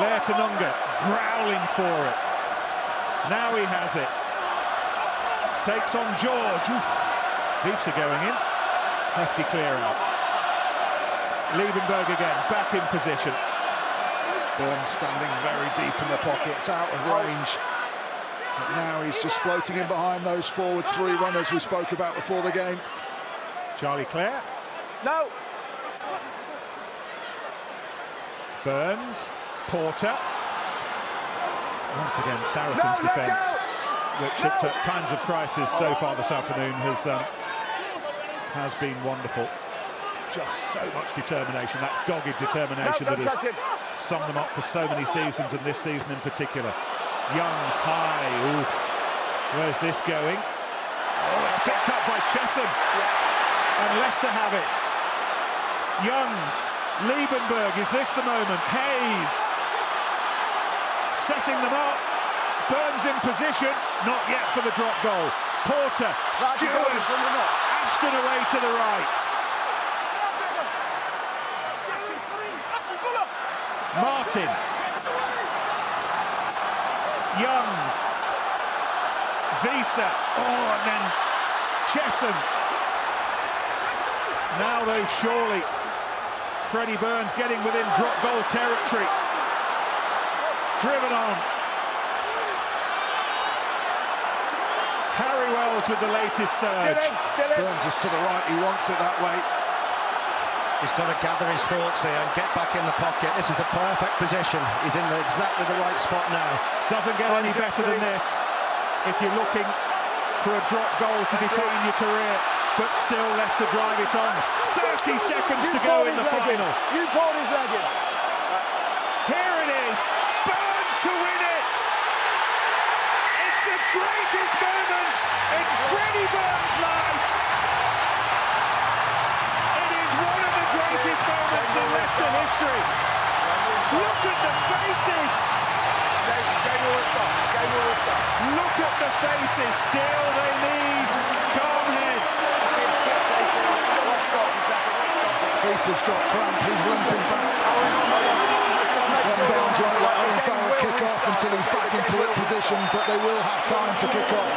Speaker 1: Leicester growling for it. Now he has it. Takes on George. Oof. Visa going in. Hefty clear out. Liebenberg again, back in position.
Speaker 2: Burns standing very deep in the pockets, out of range. But now he's just floating in behind those forward 3 runners we spoke about before the game.
Speaker 1: Charlie Clare.
Speaker 4: No.
Speaker 1: Burns. Porter. Once again, Saracens' defence, which at times of crisis so far this afternoon has been wonderful. Just so much determination, that dogged determination that has summed them up for so many seasons, and this season in particular. Youngs high. Oof. Where's this going? Oh, it's picked up by Chesham. And Leicester have it. Youngs, Liebenberg, is this the moment? Hayes setting them up. Burns in position, not yet for the drop goal. Porter, Stewart, Ashton away to the right. Martin, Youngs, Visa, and then Chesson. Now though, surely Freddy Burns getting within drop goal territory. Driven on. Harry Wells with the latest surge.
Speaker 2: Still in. Burns is to the right, he wants it that way.
Speaker 3: He's got to gather his thoughts here and get back in the pocket. This is a perfect position. He's in exactly the right spot now.
Speaker 1: Doesn't get any better than this if you're looking for a drop goal to define your career. But still, Leicester drive it on. 30 seconds to go in the final.
Speaker 4: You pulled his leg in.
Speaker 1: Here it is. Burns to win it. It's the greatest moment in Freddy Burns' life. It is one of the greatest moments in Leicester history. Look at the faces. Look at the faces. Still, they need calm heads.
Speaker 2: Visa's got cramp, he's limping back. Burns won't let Owen Farrell kick off until he's back in position, but they will have time to kick off.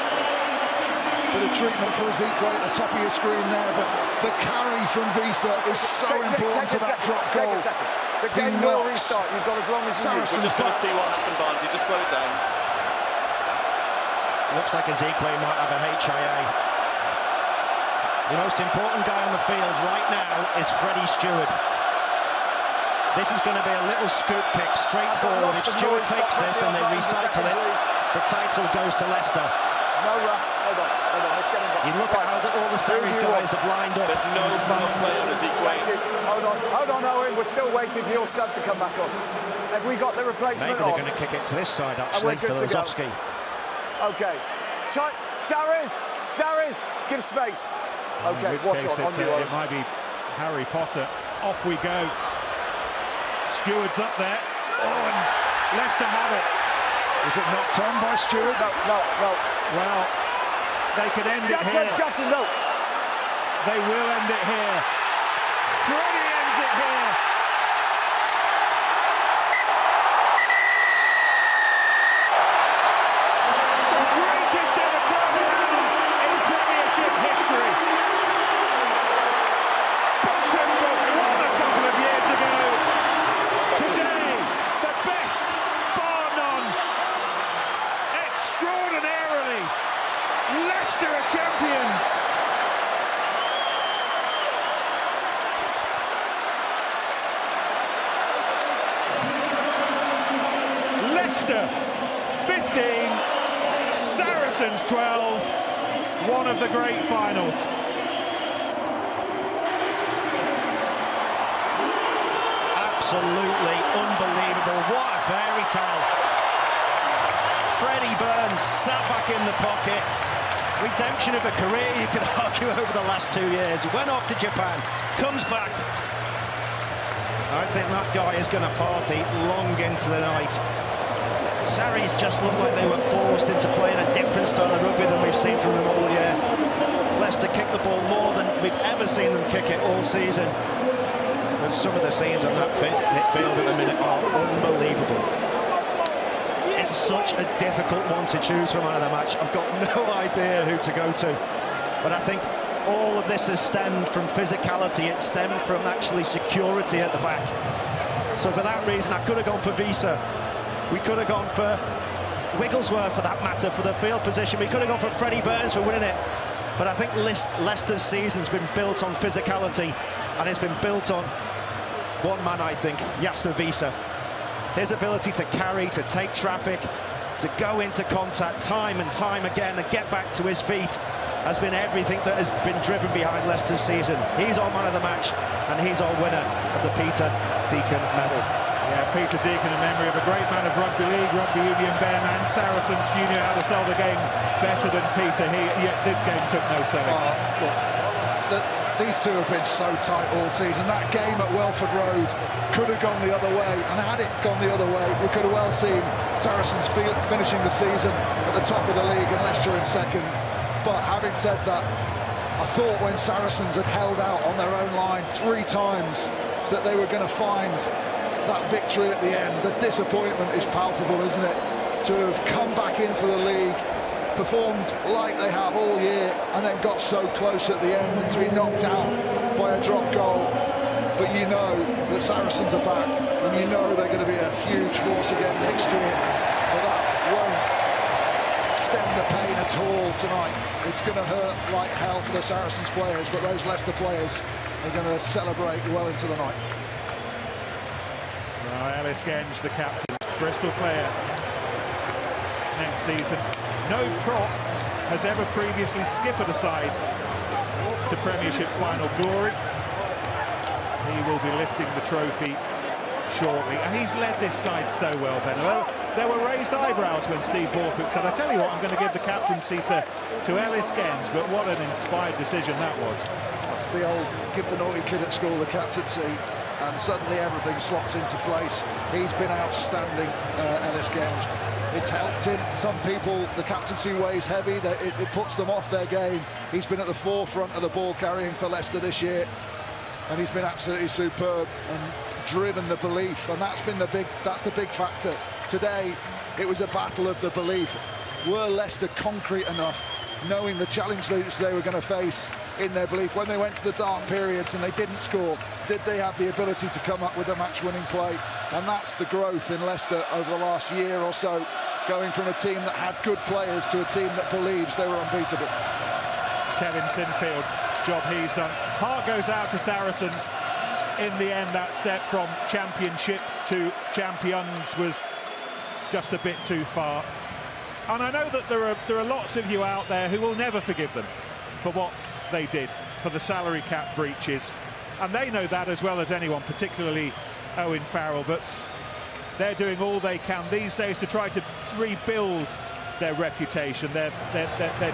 Speaker 2: Bit of treatment for Ezekiel at the top of your screen there, but the carry from Visa is so important to that drop goal.
Speaker 4: The game will restart. You've got as long as you need.
Speaker 5: We're just going to see what happened, Barnes. You just slow it down.
Speaker 3: Looks like Ezekiel might have a HIA. The most important guy on the field right now is Freddie Stewart. This is going to be a little scoop kick straight forward. If Stewart takes this and they recycle it, the title goes to Leicester.
Speaker 4: No rush. Hold on. Let's get him back.
Speaker 3: You look at how all the series guys have lined up.
Speaker 5: There's no foul play on Ezekiel.
Speaker 4: Hold on, Owen. We're still waiting for your sub to come back on. Have we got the replacement
Speaker 3: Maybe they're going to kick it to this side, actually, for Lozovsky.
Speaker 4: Okay. Saracens, give space. Okay, watch on you, Owen.
Speaker 1: It might be Harry Potter. Off we go. Stewart's up there. Oh, and Leicester have it.
Speaker 2: Was it knocked on by Stewart?
Speaker 4: No.
Speaker 1: Well, they could end it here.
Speaker 4: Jackson, no.
Speaker 1: They will end it here. Freddy ends it here. The greatest ever turnaround in Premiership history. Bottom but won a couple of years ago. Today, the best, bar none. Extraordinarily, Leicester are champions. Leicester 15, Saracens 12, one of the great finals.
Speaker 3: Absolutely unbelievable. What a fairy tale. Freddy Burns sat back in the pocket. Redemption of a career, you could argue, over the last 2 years. Went off to Japan, comes back. I think that guy is going to party long into the night. Sarries just looked like they were forced into playing a different style of rugby than we've seen from them all year. Leicester kicked the ball more than we've ever seen them kick it all season. And some of the scenes on that field at the minute are unbelievable. It's such a difficult one to choose for man of the match. I've got no idea who to go to. But I think all of this has stemmed from physicality. It stemmed from actually security at the back. So for that reason, I could have gone for Visa. We could have gone for Wigglesworth, for that matter, for the field position. We could have gone for Freddy Burns for winning it. But I think Leicester's season's been built on physicality, and it's been built on one man, I think, Jasper Visa. His ability to carry, to take traffic, to go into contact time and time again and get back to his feet has been everything that has been driven behind Leicester's season. He's our man of the match, and he's our winner of the Peter Deacon medal.
Speaker 1: Yeah, Peter Deacon, in memory of a great man of rugby league, rugby union, Ben and Saracens. Few knew how to sell the game better than Peter. This game took no selling.
Speaker 2: these two have been so tight all season. That game at Welford Road could have gone the other way, and had it gone the other way, we could have well seen Saracens finishing the season at the top of the league and Leicester in second. But having said that, I thought when Saracens had held out on their own line 3 times that they were going to find that victory at the end. The disappointment is palpable, isn't it? To have come back into the league, performed like they have all year, and then got so close at the end, and to be knocked out by a drop goal. But you know that Saracens are back, and you know they're going to be a huge force again next year. But that won't stem the pain at all tonight. It's going to hurt like hell for the Saracens players, but those Leicester players are going to celebrate well into the night.
Speaker 1: Ellis Genge, the captain, Bristol player next season. No prop has ever previously skippered a side to Premiership Final glory. He will be lifting the trophy shortly, and he's led this side so well, Ben. There were raised eyebrows when Steve Borthwick said, I tell you what, I'm going to give the captaincy to Ellis Genge, but what an inspired decision that was.
Speaker 2: That's the old give the naughty kid at school the captaincy, and suddenly everything slots into place. He's been outstanding, Ellis Genge. It's helped him. Some people, the captaincy weighs heavy, it puts them off their game. He's been at the forefront of the ball carrying for Leicester this year, and he's been absolutely superb and driven the belief, and that's the big factor. Today, it was a battle of the belief. Were Leicester concrete enough, knowing the challenge they were going to face in their belief? When they went to the dark periods and they didn't score, did they have the ability to come up with a match-winning play? And that's the growth in Leicester over the last year or so, going from a team that had good players to a team that believes they were unbeatable.
Speaker 1: Kevin Sinfield, job he's done. Heart goes out to Saracens. In the end, that step from championship to champions was just a bit too far. And I know that there are lots of you out there who will never forgive them for what they did, for the salary cap breaches, and they know that as well as anyone, particularly Owen Farrell. But they're doing all they can these days to try to rebuild their reputation. They're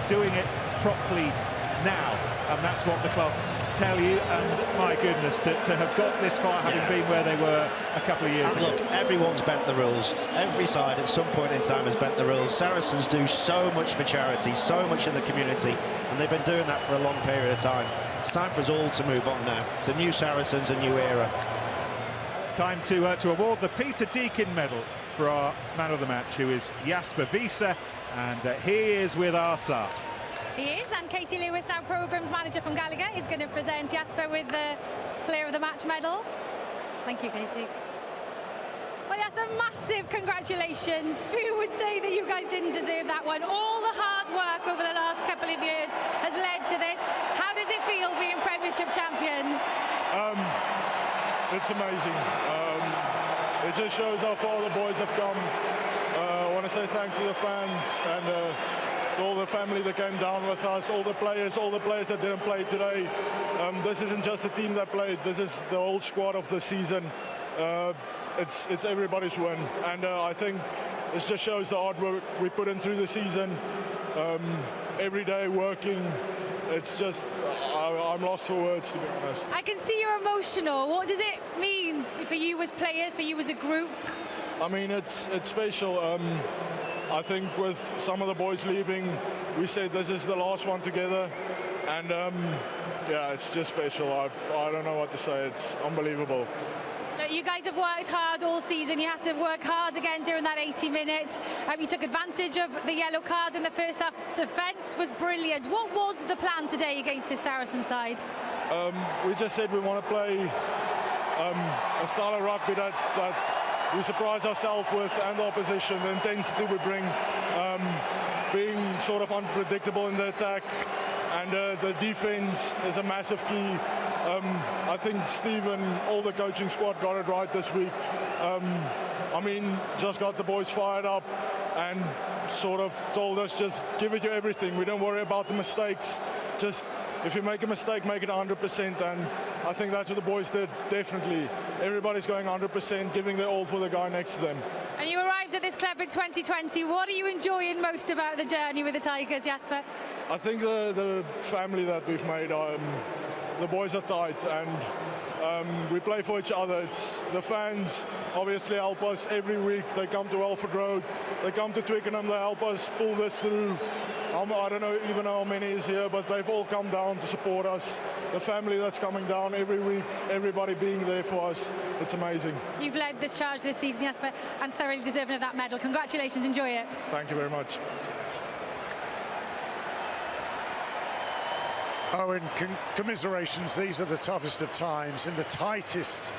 Speaker 1: doing it properly now, and that's what the club tell you. And my goodness, to have got this far, having been where they were a couple of years ago.
Speaker 3: Look, everyone's bent the rules. Every side at some point in time has bent the rules. Saracens do so much for charity, so much in the community, and they've been doing that for a long period of time. It's time for us all to move on now. It's a new Saracens, a new era.
Speaker 1: Time to award the Peter Deakin medal for our man of the match, who is Jasper Wiese, and he is with our SAR.
Speaker 10: He is, and Katie Lewis, now programmes manager from Gallagher, is going to present Jasper with the Player of the Match medal. Thank you, Katie. Well, Jasper, massive congratulations. Who would say that you guys didn't deserve that one? All the hard work over the last couple of years has led to this. How does it feel being Premiership champions?
Speaker 6: It's amazing. It just shows how far the boys have come. I want to say thanks to the fans and all the family that came down with us, all the players that didn't play today. This isn't just the team that played, this is the whole squad of the season. It's everybody's win, and I think it just shows the hard work we put in through the season. Every day working, it's just, I'm lost for words, to be honest.
Speaker 10: I can see you're emotional. What does it mean for you as players, for you as a group?
Speaker 6: I mean, it's special. I think with some of the boys leaving, we said this is the last one together, and yeah, it's just special. I don't know what to say. It's unbelievable.
Speaker 10: Look, you guys have worked hard all season. You had to work hard again during that 80 minutes. You took advantage of the yellow card in the first half. Defence was brilliant. What was the plan today against this Saracen side?
Speaker 6: We just said we want to play a style of rugby that we surprise ourselves with, and the opposition, the intensity we bring, being sort of unpredictable in the attack, and the defense is a massive key. I think Steve and all the coaching squad got it right this week. I mean, just got the boys fired up and sort of told us, just give it your everything. We don't worry about the mistakes. Just, if you make a mistake, make it 100%, and I think that's what the boys did, definitely. Everybody's going 100%, giving their all for the guy next to them.
Speaker 10: And you arrived at this club in 2020. What are you enjoying most about the journey with the Tigers, Jasper?
Speaker 6: I think the family that we've made. the boys are tight, and we play for each other. It's the fans obviously help us every week. They come to Alfred Road, they come to Twickenham, they help us pull this through. I don't know even how many is here, but they've all come down to support us. The family that's coming down every week, everybody being there for us, it's amazing.
Speaker 10: You've led this charge this season, Jasper, and thoroughly deserving of that medal. Congratulations, enjoy it.
Speaker 6: Thank you very much.
Speaker 11: Owen, commiserations. These are the toughest of times in the tightest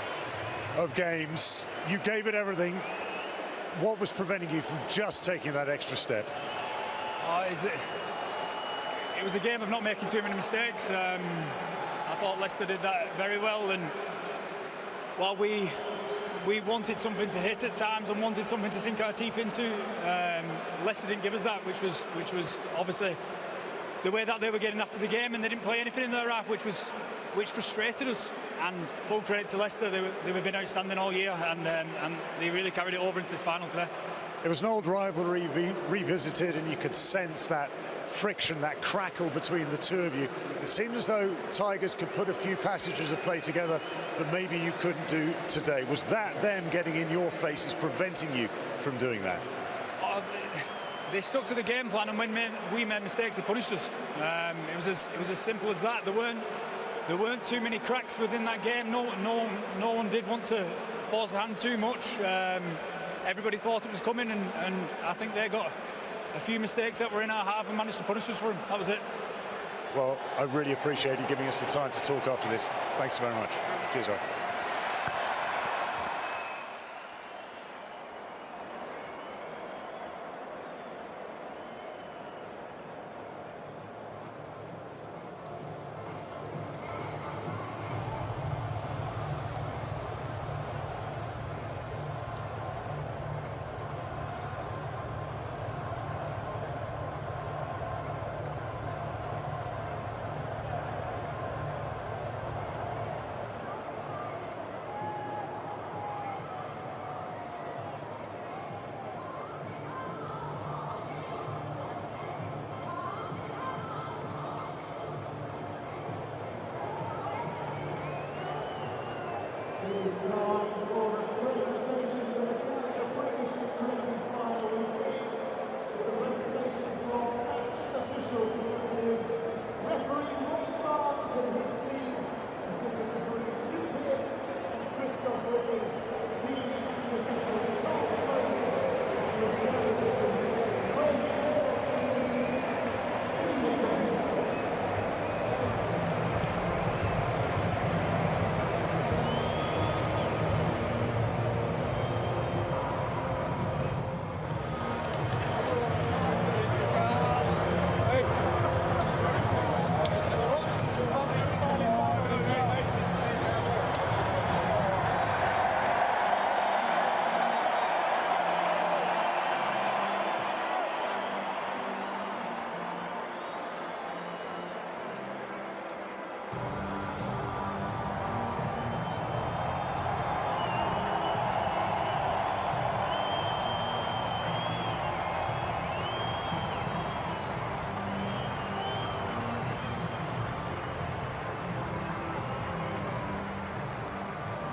Speaker 11: of games. You gave it everything. What was preventing you from just taking that extra step?
Speaker 12: It was a game of not making too many mistakes. I thought Leicester did that very well, and while we wanted something to hit at times and wanted something to sink our teeth into, Leicester didn't give us that, which was obviously the way that they were getting after the game, and they didn't play anything in their half, which frustrated us. And full credit to Leicester, they've been outstanding all year, and they really carried it over into this final today.
Speaker 11: It was an old rivalry revisited, and you could sense that friction, that crackle between the two of you. It seemed as though Tigers could put a few passages of play together that maybe you couldn't do today. Was that them getting in your faces, preventing you from doing that?
Speaker 12: They stuck to the game plan, and when we made mistakes, they punished us. It was as simple as that. There weren't too many cracks within that game. No one did want to force the hand too much. Everybody thought it was coming, and I think they got a few mistakes that were in our half and managed to punish us for them. That was it.
Speaker 11: Well, I really appreciate you giving us the time to talk after this. Thanks very much. Cheers, Ryan.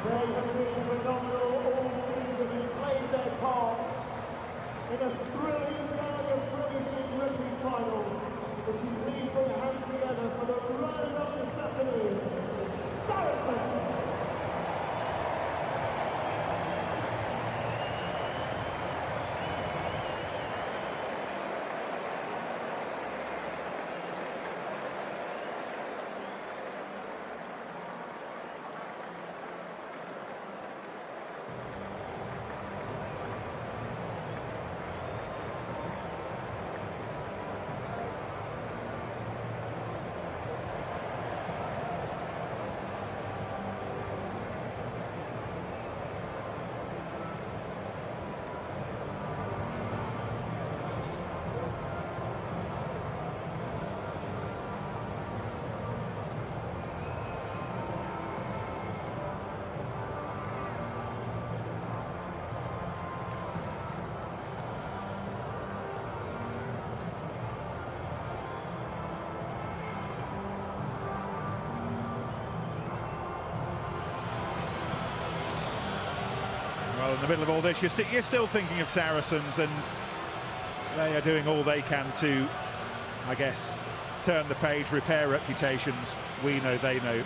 Speaker 13: They have been phenomenal all season and played their part in a thrilling Gallagher Premiership Rugby Final. Would you please put your hands together for the runners up this afternoon, Saracens!
Speaker 1: Well, in the middle of all this, you're still thinking of Saracens, and they are doing all they can to, I guess, turn the page, repair reputations. We know, they know.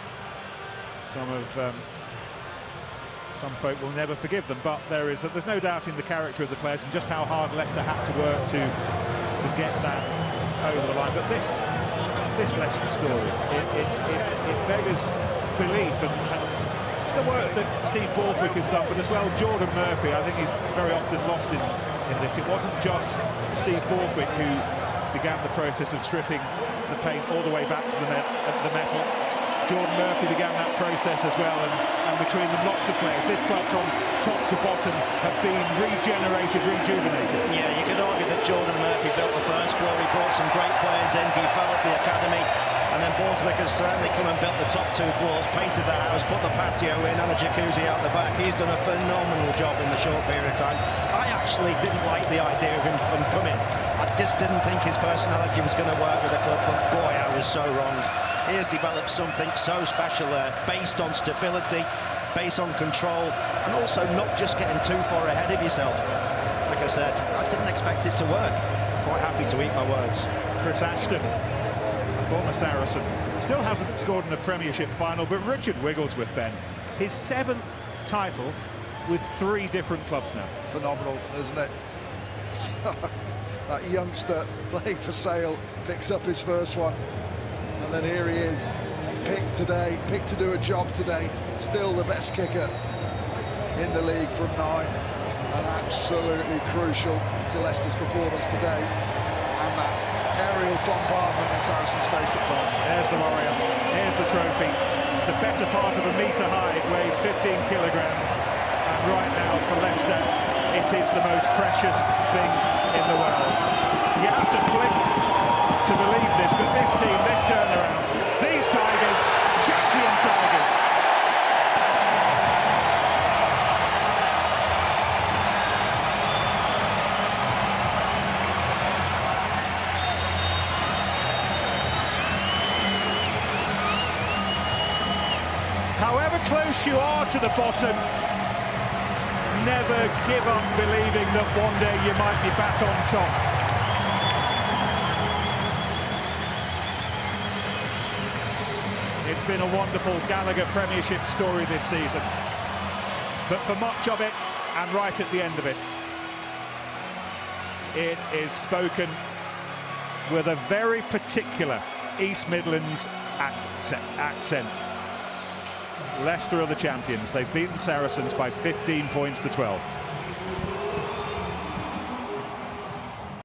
Speaker 1: Some folk will never forgive them, but there's no doubting the character of the players and just how hard Leicester had to work to get that over the line. But this Leicester story, it beggars belief, and the work that Steve Borthwick has done, but as well Jordan Murphy. I think he's very often lost in this. It wasn't just Steve Borthwick who began the process of stripping the paint all the way back to the metal. Jordan Murphy began that process as well, and between them lots of players. This club from top to bottom have been regenerated, rejuvenated.
Speaker 3: Yeah, you could argue that Jordan Murphy built the first floor. He brought some great players in, developed the academy, and then Borthwick has certainly come and built the top 2 floors, painted the house, put the patio in and a jacuzzi out the back. He's done a phenomenal job in the short period of time. I actually didn't like the idea of him coming. I just didn't think his personality was going to work with the club, but boy, I was so wrong. He has developed something so special there, based on stability, based on control, and also not just getting too far ahead of yourself. Like I said, I didn't expect it to work. Quite happy to eat my words.
Speaker 1: Chris Ashton, a former Saracen, still hasn't scored in the Premiership final, but Richard Wigglesworth, Ben, his 7th title with 3 different clubs now.
Speaker 2: Phenomenal, isn't it? That youngster playing for Sale picks up his first one. And then here he is, picked today, picked to do a job today, still the best kicker in the league from 9, and absolutely crucial to Leicester's performance today, and that aerial bombardment that Saracens faced at times.
Speaker 1: There's the warrior, here's the trophy. It's the better part of a metre high, it weighs 15 kilograms, and right now for Leicester, it is the most precious thing in the world. You have to blink to believe this, but this team, this turnaround, these Tigers, champion Tigers. However close you are to the bottom, never give up believing that one day you might be back on top. It's been a wonderful Gallagher Premiership story this season, but for much of it, and right at the end of it, it is spoken with a very particular East Midlands accent. Leicester are the champions. They've beaten Saracens by 15 points to 12.